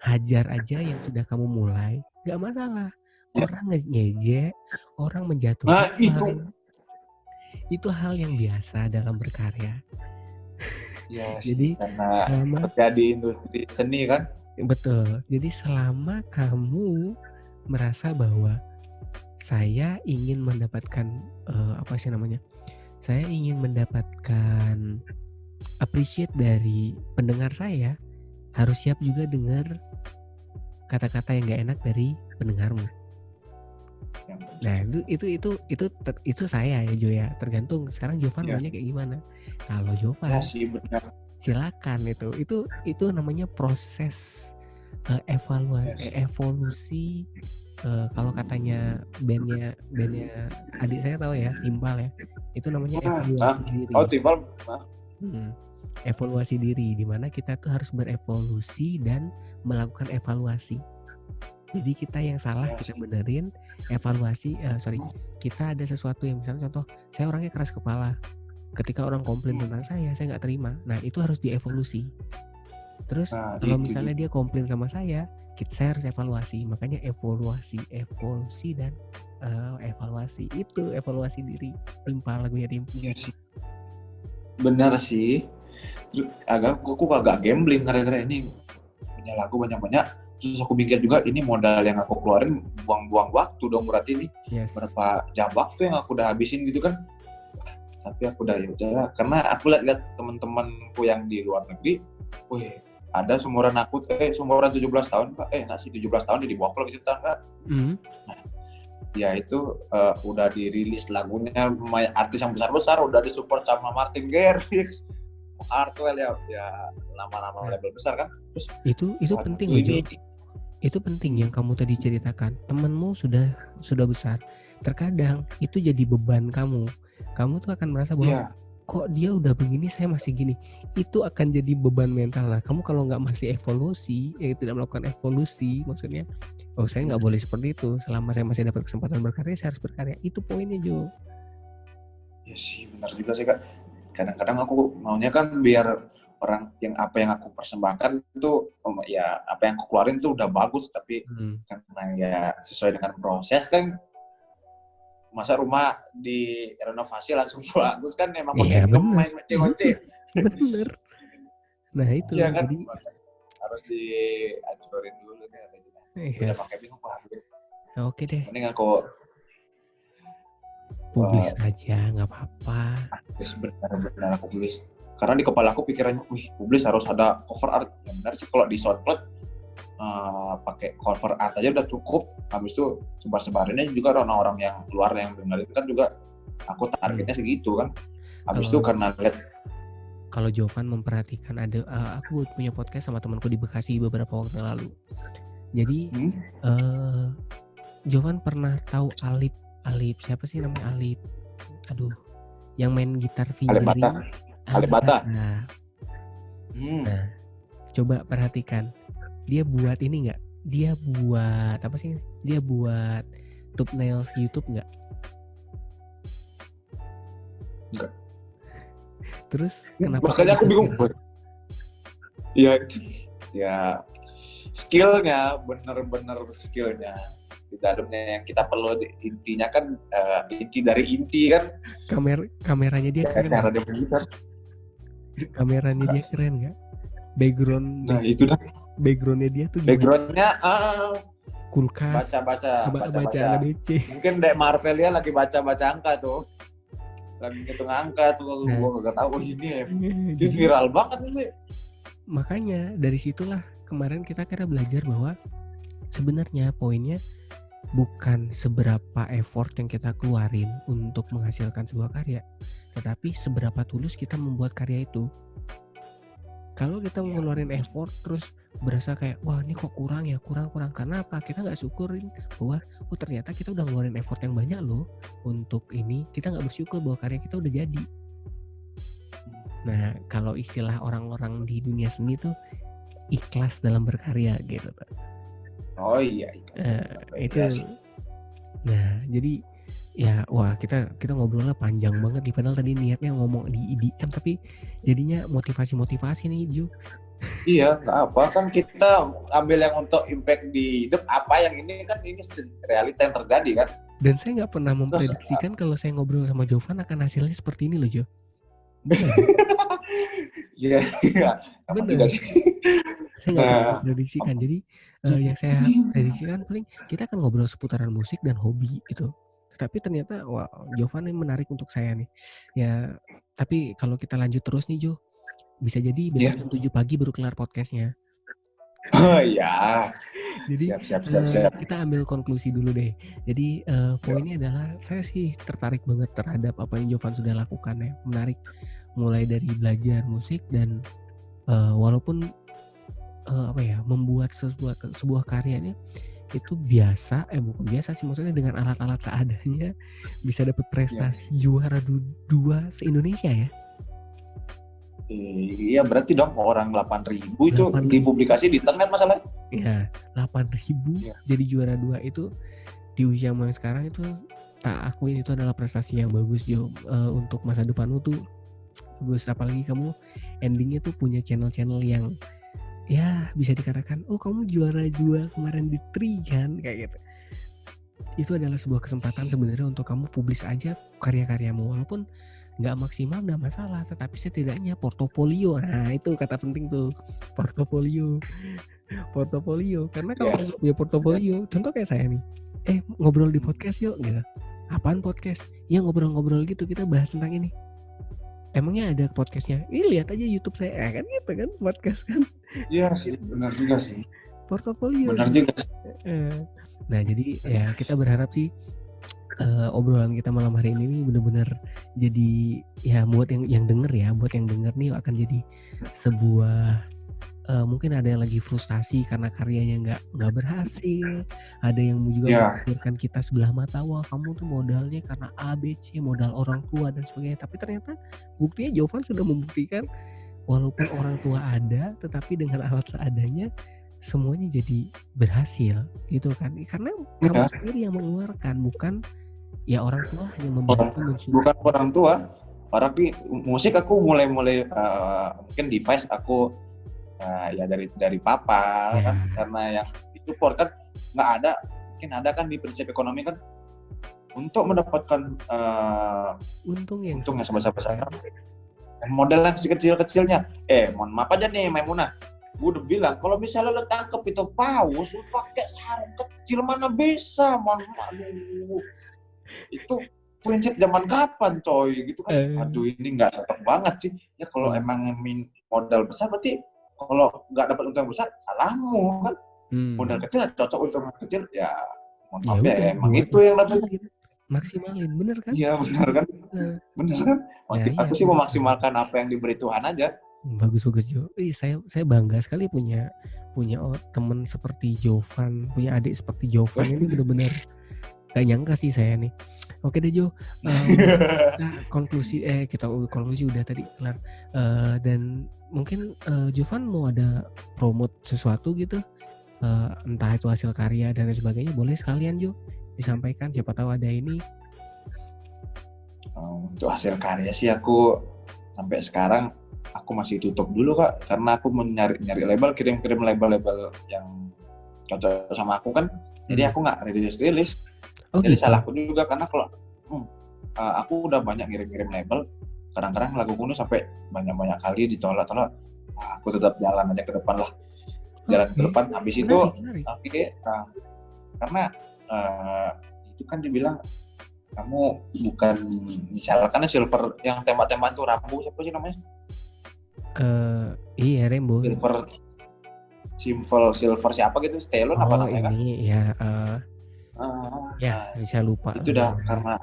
Speaker 1: hajar aja yang sudah kamu mulai, gak masalah. Orang ngejek, orang menjatuhkan, itu hal yang biasa dalam berkarya.
Speaker 2: Jadi karena terjadi industri seni kan.
Speaker 1: Betul. Jadi selama kamu merasa bahwa saya ingin mendapatkan saya ingin mendapatkan appreciate dari pendengar saya, harus siap juga dengar kata-kata yang gak enak dari pendengarmu. Nah itu saya ya Jo ya, tergantung sekarang Jovan maunya kayak gimana. Kalau Jovan silakan, itu namanya proses evolusi. Kalau katanya bandnya adik saya tahu ya, Timbal ya, itu namanya evaluasi diri.
Speaker 2: Timbal.
Speaker 1: Evaluasi diri, dimana kita tuh harus berevolusi dan melakukan evaluasi. Jadi kita yang salah kita benerin, evaluasi. Kita ada sesuatu yang misalnya contoh, saya orangnya keras kepala. Ketika orang komplain tentang saya nggak terima. Nah itu harus dievolusi. Terus kalau misalnya dia komplain sama saya harus evaluasi. Makanya evolusi dan evaluasi, itu evaluasi diri. Timpal lagunya Timpal.
Speaker 2: Iya sih. Benar sih. Terus aku agak gambling gara-gara ini punya lagu banyak-banyak. Terus aku mikir juga ini modal yang aku keluarin buang-buang waktu dong berarti ini. Berapa jam waktu yang aku udah habisin gitu kan. Tapi aku udah yaudah, karena aku lihat teman-temanku yang di luar negeri, ada seumuran aku, seumuran 17 tahun Kak, nasi 17 tahun di bawah lagi setahun Kak. Nah, ya itu udah dirilis lagunya, artis yang besar-besar udah disupport sama Martin Garrix. Artwell ya nama-nama label besar kan. Terus
Speaker 1: itu penting loh Jo. Itu penting yang kamu tadi ceritakan. Temenmu sudah besar. Terkadang itu jadi beban kamu. Kamu tuh akan merasa bahwa kok dia udah begini, saya masih gini. Itu akan jadi beban mental. Nah, kamu kalau nggak masih evolusi, tidak melakukan evolusi, maksudnya, saya nggak boleh seperti itu. Selama saya masih dapat kesempatan berkarya, saya harus berkarya. Itu poinnya Jo.
Speaker 2: Ya sih, benar juga sih Kak. Kadang-kadang aku maunya kan biar orang yang apa yang aku persembahkan itu ya apa yang aku keluarin itu udah bagus, tapi karena ya sesuai dengan proses kan, masa rumah direnovasi langsung bagus kan, emang pakai main COC.
Speaker 1: Bener. Nah itu
Speaker 2: ya kan,
Speaker 1: jadi
Speaker 2: harus dihancurin dulu kan. Udah pakai bingung Pak.
Speaker 1: Oke deh.
Speaker 2: Mending aku
Speaker 1: publis aja, nggak apa-apa.
Speaker 2: Benar aku publis. Karena di kepala aku pikirannya, publis harus ada cover art. Yang benar sih kalau di SoundCloud pakai cover art aja udah cukup. Habis itu sebar-sebarinnya juga orang-orang yang luar yang dengerin kan juga aku targetnya segitu kan. Habis itu karena lihat
Speaker 1: kalau Jovan memperhatikan ada aku punya podcast sama temanku di Bekasi beberapa waktu lalu. Jadi Jovan pernah tahu Alip siapa sih namanya Alip? Aduh, yang main gitar fingering. Alip Bata. Nah, coba perhatikan. Dia buat ini nggak? Dia buat apa sih? Dia buat thumbnails YouTube nggak?
Speaker 2: Enggak.
Speaker 1: Terus kenapa?
Speaker 2: Makanya aku bingung. Ya skillnya, bener-bener skillnya di dalamnya yang kita perlu. Intinya kan inti dari inti kan.
Speaker 1: Kameranya dia keren.
Speaker 2: Cara dia bergitar.
Speaker 1: Kameranya dia keren nggak?
Speaker 2: Itu dah.
Speaker 1: Backgroundnya dia tuh
Speaker 2: gimana? Backgroundnya
Speaker 1: kulkas.
Speaker 2: Baca
Speaker 1: ABC.
Speaker 2: Mungkin Dek Marvel ya lagi baca angka tuh. Lagi ngitung angka tuh, gua nggak tahu ini ya. Ini viral banget ini.
Speaker 1: Makanya dari situlah kemarin kita kira belajar bahwa sebenarnya poinnya bukan seberapa effort yang kita keluarin untuk menghasilkan sebuah karya, tetapi seberapa tulus kita membuat karya itu. Kalau kita ngeluarin effort terus berasa kayak wah ini kok kurang karena apa? Kita nggak syukurin bahwa ternyata kita udah ngeluarin effort yang banyak loh untuk ini. Kita nggak bersyukur bahwa karya kita udah jadi. Nah kalau istilah orang-orang di dunia seni tuh ikhlas dalam berkarya gitu.
Speaker 2: Oh iya.
Speaker 1: Itu. Nah jadi ya wah kita ngobrolnya panjang banget nih, padahal tadi niatnya ngomong di EDM tapi jadinya motivasi nih Ju.
Speaker 2: Iya, apa kan kita ambil yang untuk impact di hidup, apa yang ini kan ini realita yang terjadi kan.
Speaker 1: Dan saya nggak pernah memprediksikan kalau saya ngobrol sama Jovan akan hasilnya seperti ini loh Jo.
Speaker 2: Iya.
Speaker 1: Benar. Saya nggak pernah memprediksikan. Jadi yang saya prediksikan paling kita akan ngobrol seputaran musik dan hobi gitu. Tapi ternyata wah Jovan ini menarik untuk saya nih. Ya, tapi kalau kita lanjut terus nih Jo, bisa jadi besok jam 7 pagi baru kelar podcastnya.
Speaker 2: Oh iya.
Speaker 1: Jadi siap. Kita ambil konklusi dulu deh. Jadi poinnya adalah saya sih tertarik banget terhadap apa yang Jovan sudah lakukan ya. Menarik mulai dari belajar musik dan walaupun membuat sebuah karyanya itu bukan biasa sih, maksudnya dengan alat-alat seadanya bisa dapat prestasi juara 2 se-Indonesia ya.
Speaker 2: Iya berarti dong orang 8.000 itu dipublikasi di internet masalahnya.
Speaker 1: Iya 8.000 jadi juara 2 itu di usiamu yang sekarang itu tak akuin itu adalah prestasi yang bagus Jo. Untuk masa depanmu tuh bagus, apalagi kamu endingnya tuh punya channel-channel yang ya bisa dikatakan kamu juara 2 kemarin di Tri kan kayak gitu. Itu adalah sebuah kesempatan sebenarnya untuk kamu publis aja karya-karyamu, walaupun nggak maksimal nggak masalah, tetapi setidaknya portofolio. Nah itu kata penting tuh, portofolio karena kalau punya portofolio, contoh kayak saya nih ngobrol di podcast yuk gitu. Apaan podcast? Ya ngobrol-ngobrol gitu, kita bahas tentang ini. Emangnya ada podcastnya? Ini lihat aja YouTube saya kan gitu kan, podcast kan.
Speaker 2: Iya sih, benar juga sih.
Speaker 1: Portofolio.
Speaker 2: Benar juga.
Speaker 1: Nah jadi ya kita berharap sih obrolan kita malam hari ini nih bener-bener jadi ya buat yang denger ya, buat yang denger nih akan jadi sebuah mungkin ada yang lagi frustasi karena karyanya nggak berhasil, ada yang juga
Speaker 2: Ya,
Speaker 1: memikirkan kita sebelah mata, wah kamu tuh modalnya karena A, B, C, modal orang tua dan sebagainya. Tapi ternyata buktinya Jovan sudah membuktikan walaupun orang tua ada, tetapi dengan alat seadanya semuanya jadi berhasil gitu kan. Karena kamu
Speaker 2: ya.
Speaker 1: sendiri yang mengeluarkan, bukan ya orang tua hanya
Speaker 2: Orang,
Speaker 1: membantu
Speaker 2: bukan
Speaker 1: mensupport.
Speaker 2: orang tua. Tapi musik aku mulai mungkin device aku ya dari papa
Speaker 1: Ya,
Speaker 2: kan, karena yang support kan nggak ada, mungkin ada kan di prinsip ekonomi kan untuk mendapatkan
Speaker 1: untung yang
Speaker 2: untung yang sebesar-besarnya modal yang kecil-kecilnya. Mohon maaf aja nih Maimunah, gue udah bilang kalau misalnya lo tangkep itu paus, lo pakai sarung kecil mana bisa, aduh, itu prinsip zaman kapan coy gitu kan. Aduh, ini nggak cocok banget sih ya. Kalau emang modal besar berarti kalau nggak dapat untung besar salahmu kan. Modal kecil cocok, untung kecil ya mohon
Speaker 1: ya
Speaker 2: maaf ya,
Speaker 1: udah
Speaker 2: emang
Speaker 1: buat
Speaker 2: itu yang dapat.
Speaker 1: maksimalin, bener kan?
Speaker 2: Iya benar kan, benar kan.
Speaker 1: Ya iya,
Speaker 2: Aku sih memaksimalkan apa yang diberi Tuhan aja.
Speaker 1: bagus Jo. Saya bangga sekali punya teman seperti Jovan, punya adik seperti Jovan. Ini benar-benar gak nyangka sih saya nih. Oke deh Jo, kita konklusi udah tadi kelar. Dan mungkin Jovan mau ada promote sesuatu gitu, entah itu hasil karya dan lain sebagainya, boleh sekalian Jo disampaikan. Siapa tahu ada ini.
Speaker 2: Untuk hasil karya sih aku sampai sekarang aku masih tutup dulu Kak, karena aku nyari label, kirim label yang cocok sama aku kan. Jadi aku nggak rilis.
Speaker 1: Oh
Speaker 2: Jadi
Speaker 1: gitu.
Speaker 2: salahku juga karena kalau aku udah banyak ngirim label, kadang-kadang lagu kuno sampai banyak kali ditolak. Aku tetap jalan aja ke depan lah. Jalan ke depan. Habis itu
Speaker 1: menarik.
Speaker 2: karena itu kan dibilang kamu bukan, misalkan silver yang tembak-tembakan tuh Rambo, siapa sih namanya?
Speaker 1: Iya Rainbow.
Speaker 2: Silver siapa gitu, Stelon apa namanya
Speaker 1: ini
Speaker 2: kan?
Speaker 1: Ya saya lupa.
Speaker 2: Itu dah karena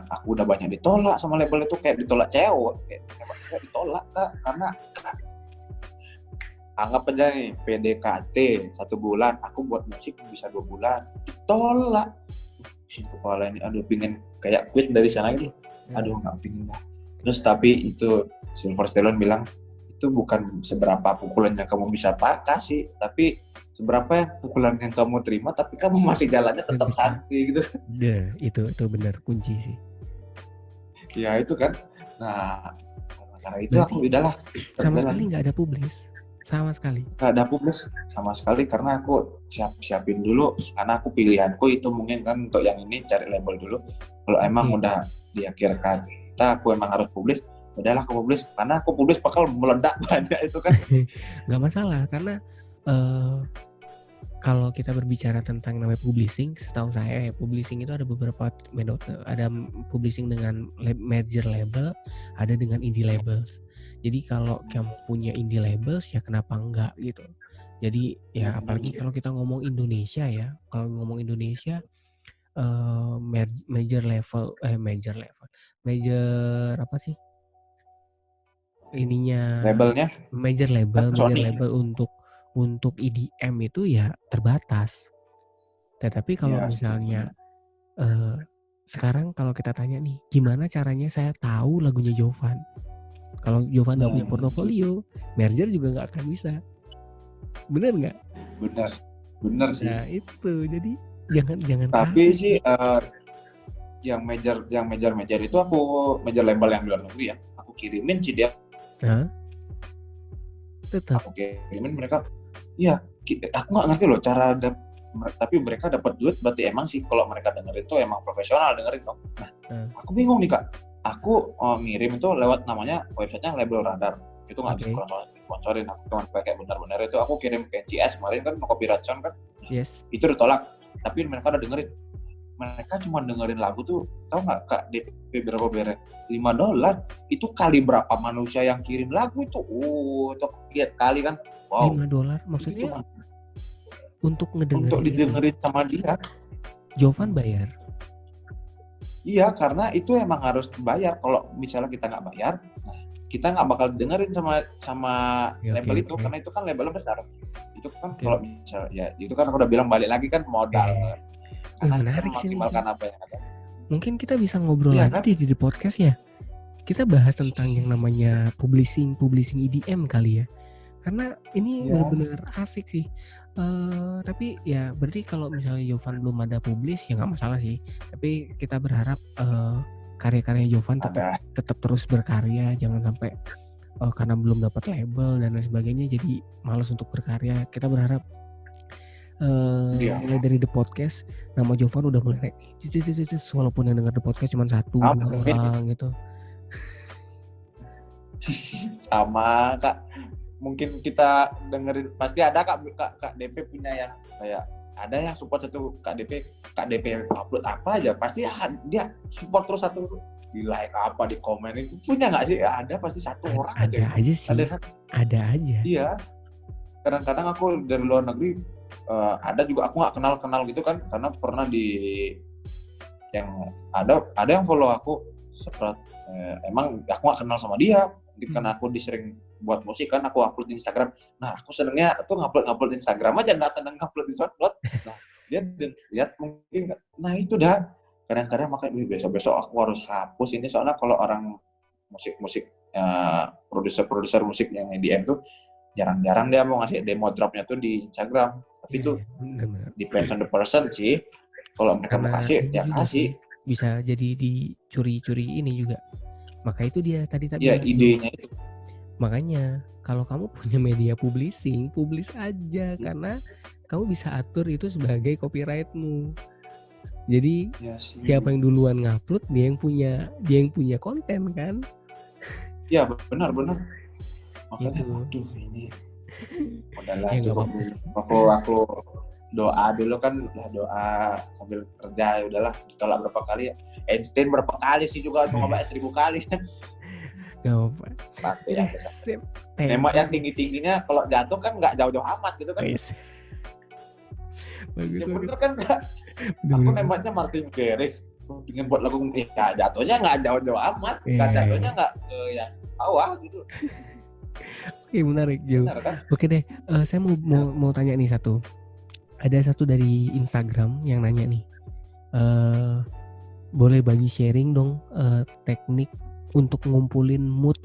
Speaker 2: aku udah banyak ditolak sama label itu, kayak ditolak cewek, kayak ditolak Kak, karena anggap aja nih PDKT 1 bulan, aku buat musik bisa 2 bulan ditolak. Pusing kepala ini, aduh pingin kayak quit dari sana gitu, aduh nggak pingin lah. Terus tapi itu Silver Stallone bilang itu bukan seberapa pukulan yang kamu bisa kasih, tapi seberapa pukulan yang kamu terima, tapi kamu masih jalannya tetap santai gitu.
Speaker 1: Ya itu benar kunci sih.
Speaker 2: Ya itu kan. Nah karena itu berarti aku udahlah
Speaker 1: sama sekali nggak ada publis sama sekali
Speaker 2: karena aku siapin dulu, karena aku pilihanku itu mungkin kan untuk yang ini cari label dulu. Kalau emang udah di akhir kata aku emang harus publis, udahlah aku publis, karena aku publis bakal meledak banyak itu kan.
Speaker 1: Nggak masalah, karena kalau kita berbicara tentang namanya publishing, setahu saya publishing itu ada beberapa metode. Ada publishing dengan major label, ada dengan indie labels. Jadi kalau kamu punya indie labels ya kenapa enggak gitu. Jadi ya apalagi kalau kita ngomong Indonesia ya, major apa sih? Ininya
Speaker 2: labelnya
Speaker 1: major label untuk EDM itu ya terbatas. Tetapi kalau misalnya sekarang kalau kita tanya nih, gimana caranya saya tahu lagunya Jovan? Kalau Jovan nggak punya portofolio, merger juga nggak akan bisa. Bener nggak?
Speaker 2: Bener sih.
Speaker 1: Nah itu, jadi jangan.
Speaker 2: Tapi sih yang major itu aku major label yang di luar negeri ya, aku kirimin sih dia.
Speaker 1: Tetap.
Speaker 2: Aku kirimin mereka. Iya, aku nggak ngerti loh cara tapi mereka dapat duit, berarti emang sih kalau mereka dengerin itu emang profesional dengerin dong. Nah, aku bingung nih Kak. Aku ngirim itu lewat namanya websitenya Label Radar. Itu nggak sponsorin, aku cuma pakai benar-benar itu. Aku kirim ke CS kemarin kan, copyright sound kan.
Speaker 1: Yes.
Speaker 2: Itu ditolak. Tapi mereka udah dengerin. Mereka cuma dengerin lagu tuh, tahu nggak Kak, DP berapa beret? $5. Itu kali berapa manusia yang kirim lagu itu? Itu lihat kali kan. Wow.
Speaker 1: $5 maksudnya? Untuk
Speaker 2: didengerin sama dia.
Speaker 1: Jovan bayar.
Speaker 2: Iya, karena itu emang harus bayar. Kalau misalnya kita nggak bayar, nah kita nggak bakal dengerin sama label itu, karena itu kan labelnya besar. Itu kan kalau misalnya, ya itu kan aku udah bilang balik lagi kan modal. Karena kita memaksimalkan apa yang ada.
Speaker 1: Mungkin kita bisa ngobrol lagi di podcast ya. Kita bahas tentang yang namanya publishing EDM kali ya. Karena ini benar-benar asik sih. Tapi ya berarti kalau misalnya Jovan belum ada publish ya nggak masalah sih. Tapi kita berharap karya-karya Jovan tetap terus berkarya, jangan sampai karena belum dapat label dan lain sebagainya jadi malas untuk berkarya. Kita berharap mulai dari The Podcast nama Jovan udah mulai walaupun yang denger The Podcast cuma 1 orang gitu.
Speaker 2: Sama Kak, mungkin kita dengerin pasti ada Kak DP punya yang kayak ada yang support satu Kak DP upload apa aja pasti dia support terus satu, di like apa, di komen itu punya nggak sih? Ada pasti satu orang aja.
Speaker 1: Ada sih. Ada aja.
Speaker 2: Iya. Kadang-kadang aku dari luar negeri ada juga aku nggak kenal gitu kan, karena pernah di yang ada yang follow aku emang aku nggak kenal sama dia. Karena aku disering buat musik kan, aku upload di Instagram. Nah, aku senengnya tuh ngupload di Instagram aja, nggak seneng ngupload di SoundCloud. Nah, dia lihat mungkin, nah itu dah. Kadang-kadang makanya besok-besok aku harus hapus ini, soalnya kalau orang musik produser musik yang EDM tuh jarang-jarang dia mau ngasih demo dropnya tuh di Instagram. Tapi itu depends on the person sih. Kalau mereka mau kasih, ya kasih.
Speaker 1: Bisa jadi dicuri-curi ini juga. Maka itu dia tadi
Speaker 2: ya idenya itu.
Speaker 1: Makanya kalau kamu punya media publishing, publish aja karena kamu bisa atur itu sebagai copyrightmu. Jadi siapa yang duluan ngupload dia yang punya konten kan?
Speaker 2: Ya benar. Makanya aduh ini udahlah aku doa dulu kan, doa sambil kerja, ya udahlah ditolak berapa kali ya. Einstein berapa kali sih juga coba 1000 kali kan.
Speaker 1: Gak apa.
Speaker 2: Nembak yang tinggi-tingginya kalau jatuh kan nggak jauh-jauh amat gitu kan.
Speaker 1: Bagus.
Speaker 2: Ya bener kan Kak. Aku nembaknya Martin Garrix. Pengen buat lagu jatuhnya nggak jauh-jauh amat. Jatuhnya nggak ke yang bawah gitu.
Speaker 1: Oke, menarik Jo. Kan? Oke deh, saya mau tanya nih satu. Ada satu dari Instagram yang nanya nih, boleh bagi sharing dong teknik untuk ngumpulin mood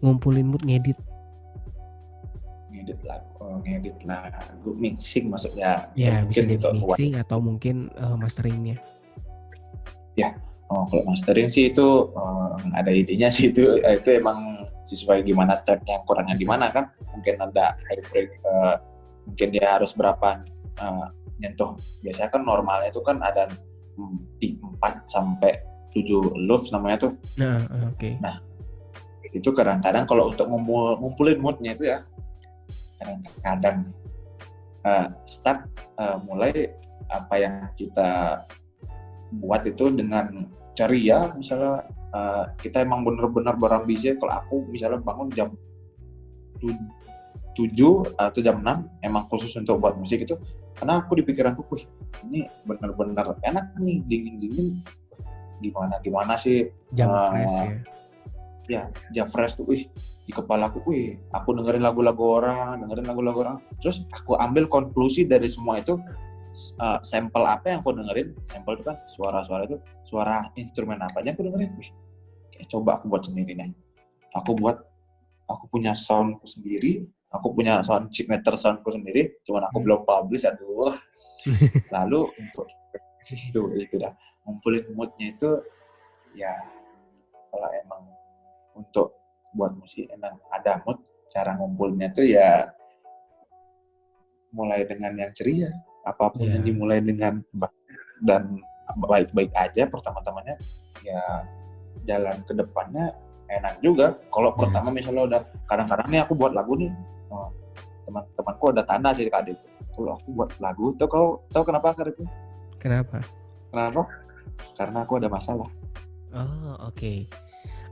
Speaker 1: ngumpulin mood ngedit lagu, mixing maksudnya. Ya bisa jadi mixing atau mungkin masteringnya. Ya.
Speaker 2: Kalau mastering sih itu ada idenya sih, itu emang sesuai gimana stepnya, kurangnya di mana kan. Mungkin ada high break, mungkin dia harus berapa nyentuh. Biasanya kan normalnya itu kan ada 4 sampai 7 loops namanya tuh.
Speaker 1: Oke.
Speaker 2: Nah, itu kadang-kadang kalau untuk ngumpulin moodnya itu ya, kadang-kadang start mulai apa yang kita buat itu dengan ceria. Misalnya kita emang benar-benar berambisi. Kalau aku misalnya bangun jam 7 atau jam 6 emang khusus untuk buat musik itu, karena aku di pikiranku, ini benar-benar enak nih, dingin-dingin, gimana sih
Speaker 1: jam fresh
Speaker 2: ya jam fresh tuh, di kepalaku, aku dengerin lagu-lagu orang, terus aku ambil konklusi dari semua itu. Sampel apa yang aku dengerin, sampel itu kan suara-suara itu, suara instrumen apa aja aku dengerin, coba aku buat sendiri nih. Aku punya soundku sendiri, aku punya sound signature soundku sendiri, cuman aku belum publish, aduh. Lalu untuk itu dah ngumpulin moodnya itu, ya kalau emang untuk buat musik emang ada mood, cara ngumpulnya itu ya mulai dengan yang ceria. Apapun yang dimulai dengan dan baik-baik aja pertama-tamanya, ya jalan ke depannya enak juga. Kalau pertama misalnya udah, kadang-kadang nih aku buat lagu nih, teman-temanku ada tanda sih Kak Dip, kalau aku buat lagu tuh, kau tahu kenapa Kak Dip?
Speaker 1: Kenapa?
Speaker 2: Karena aku ada masalah.
Speaker 1: Oke.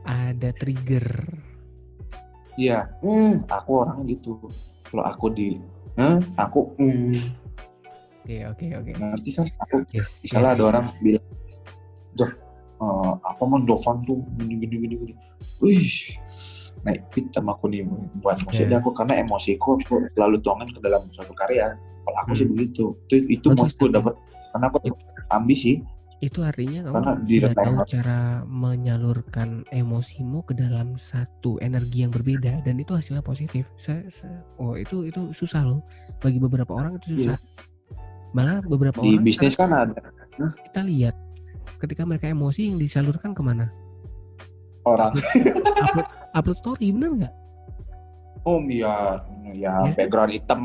Speaker 1: Ada trigger.
Speaker 2: Iya, aku orangnya gitu. Kalau aku
Speaker 1: Oke.
Speaker 2: Nanti kan aku
Speaker 1: Yes,
Speaker 2: misalnya
Speaker 1: yes.
Speaker 2: ada orang bilang, Jof, apa man Jovan tuh gini. Wih, naik fit sama aku nih buat maksudnya aku karena emosiku aku selalu tuangkan ke dalam suatu karya. Kalau aku sih begitu. Itu
Speaker 1: Bagus
Speaker 2: moodku
Speaker 1: tapi
Speaker 2: dapat karena aku ambisi
Speaker 1: itu artinya kamu
Speaker 2: karena
Speaker 1: sudah tahu
Speaker 2: direkam.
Speaker 1: cara menyalurkan emosimu ke dalam satu energi yang berbeda dan itu hasilnya positif. Itu susah loh. Bagi beberapa orang itu susah. Malah beberapa
Speaker 2: Di
Speaker 1: orang
Speaker 2: bisnis kan ada
Speaker 1: kita lihat ketika mereka emosi yang disalurkan kemana?
Speaker 2: orang.
Speaker 1: Upload story, bener nggak?
Speaker 2: Oh ya background hitam.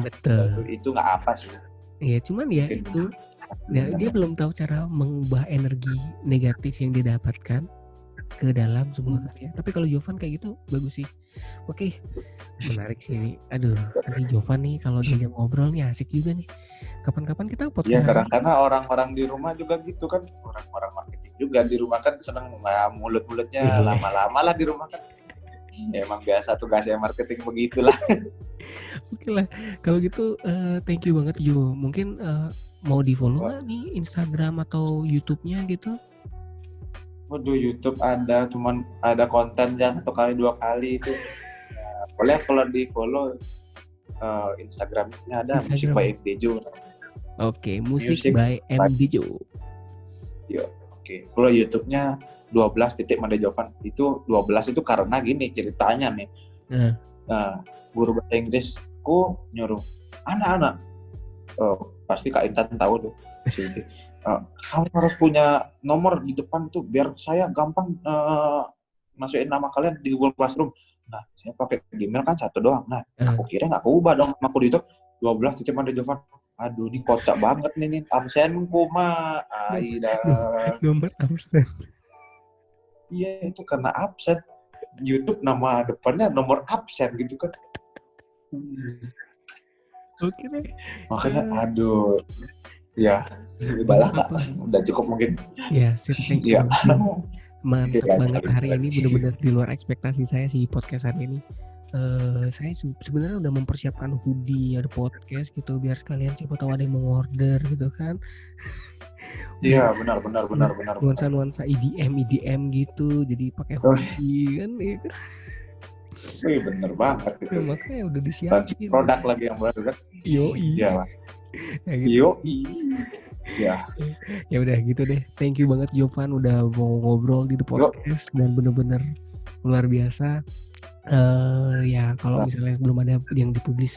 Speaker 1: Betul.
Speaker 2: Itu nggak apa sih.
Speaker 1: Iya, cuman ya
Speaker 2: Mungkin
Speaker 1: itu. Nah, dia belum tahu cara mengubah energi negatif yang dia dapatkan ke dalam sebuah karya. Tapi kalau Jovan kayak gitu bagus sih. Oke, menarik sih ini. Aduh, ini Jovan nih kalau diajak ngobrol nih asik juga nih. Kapan-kapan kita podcast.
Speaker 2: Iya, karena orang-orang di rumah juga gitu kan, orang-orang marketing juga di rumah kan seneng mulut-mulutnya lama-lama lah di rumah kan. Ya, emang biasa tugasnya marketing begitulah.
Speaker 1: Oke lah, kalau gitu thank you banget Jo. Mungkin mau di follow nggak nih Instagram atau YouTube-nya gitu?
Speaker 2: Waduh, YouTube ada, cuman ada kontennya 1 kali 2 kali itu. Nah, boleh kalau di follow Instagramnya ada Music by MD Jo.
Speaker 1: Oke, Music by MD Jo.
Speaker 2: Yo, oke. Kalau YouTube-nya 12.Made Jovan itu 12 itu karena gini ceritanya nih. Nah, guru bahasa Inggrisku nyuruh anak-anak, pasti Kak Intan tahu tuh, kamu harus punya nomor di depan tuh biar saya gampang masukin nama kalian di Google Classroom. Nah, saya pakai Gmail kan 1 doang. Nah, aku kira nggak ubah dong aku di YouTube 12.Made Jovan. Aduh, ini kocak banget nih absenku mah.
Speaker 1: Nomor absen.
Speaker 2: Iya, itu karena absen. YouTube nama depannya nomor absen gitu kan.
Speaker 1: Oke deh.
Speaker 2: Makanya aduh. Ya, udah cukup mungkin.
Speaker 1: Ya, thank you. Mantap banget hari ini, benar-benar di luar ekspektasi saya sih podcast hari ini. Saya sebenarnya udah mempersiapkan hoodie, ada podcast gitu biar sekalian siapa tahu ada yang mau order gitu kan.
Speaker 2: Iya, benar.
Speaker 1: Nuansa EDM gitu, jadi pakai hoodie kan ya.
Speaker 2: Wih, bener banget gitu.
Speaker 1: Makanya udah disiapin.
Speaker 2: Produk lagi yang baru kan.
Speaker 1: Yoi.
Speaker 2: Iya, Mas. Yoi. Ya.
Speaker 1: Ya udah gitu deh. Thank you banget Jovan udah mau ngobrol di The Podcast dan bener-bener luar biasa. Ya kalau misalnya belum ada yang dipublis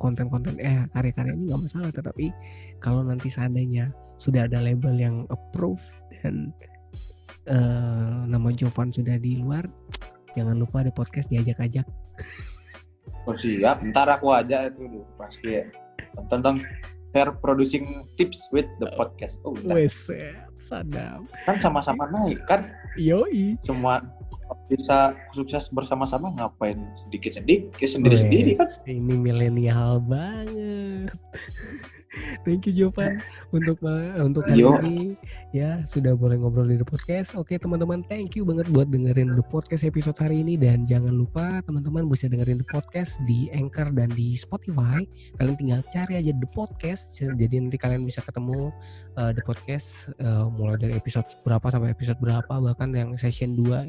Speaker 1: konten-konten karya-karya ini nggak masalah, tetapi kalau nanti seandainya sudah ada label yang approve dan nama Jovan sudah di luar, jangan lupa ada podcast diajak-ajak.
Speaker 2: Oh siap, ntar aku aja itu pasti ya. Tonton dong Fair Producing Tips with The Podcast. Oh
Speaker 1: wes, sadap.
Speaker 2: Kan sama-sama naik kan?
Speaker 1: Yoi.
Speaker 2: Semua bisa sukses bersama-sama, ngapain sedikit-sedikit sendiri-sendiri kan?
Speaker 1: Ini milenial banget. Thank you Jovan untuk hari ini ya sudah boleh ngobrol di The Podcast. Oke teman-teman, thank you banget buat dengerin The Podcast episode hari ini, dan jangan lupa teman-teman bisa dengerin The Podcast di Anchor dan di Spotify. Kalian tinggal cari aja The Podcast, jadi nanti kalian bisa ketemu The Podcast mulai dari episode berapa sampai episode berapa, bahkan yang season 2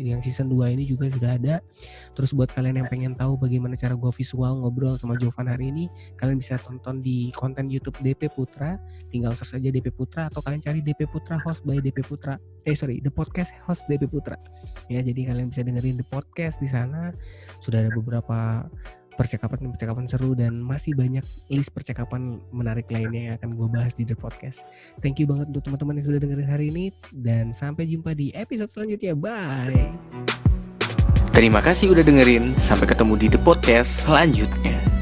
Speaker 1: ini juga sudah ada. Terus buat kalian yang pengen tahu bagaimana cara gue visual ngobrol sama Jovan hari ini, kalian bisa tonton di konten YouTube DP Putra, tinggal search aja DP Putra atau kalian cari DP Putra host by DP Putra. The Podcast host DP Putra. Ya, jadi kalian bisa dengerin The Podcast di sana. Sudah ada beberapa percakapan seru dan masih banyak list percakapan menarik lainnya yang akan gue bahas di The Podcast. Thank you banget untuk teman-teman yang sudah dengerin hari ini, dan sampai jumpa di episode selanjutnya. Bye.
Speaker 3: Terima kasih udah dengerin. Sampai ketemu di The Podcast selanjutnya.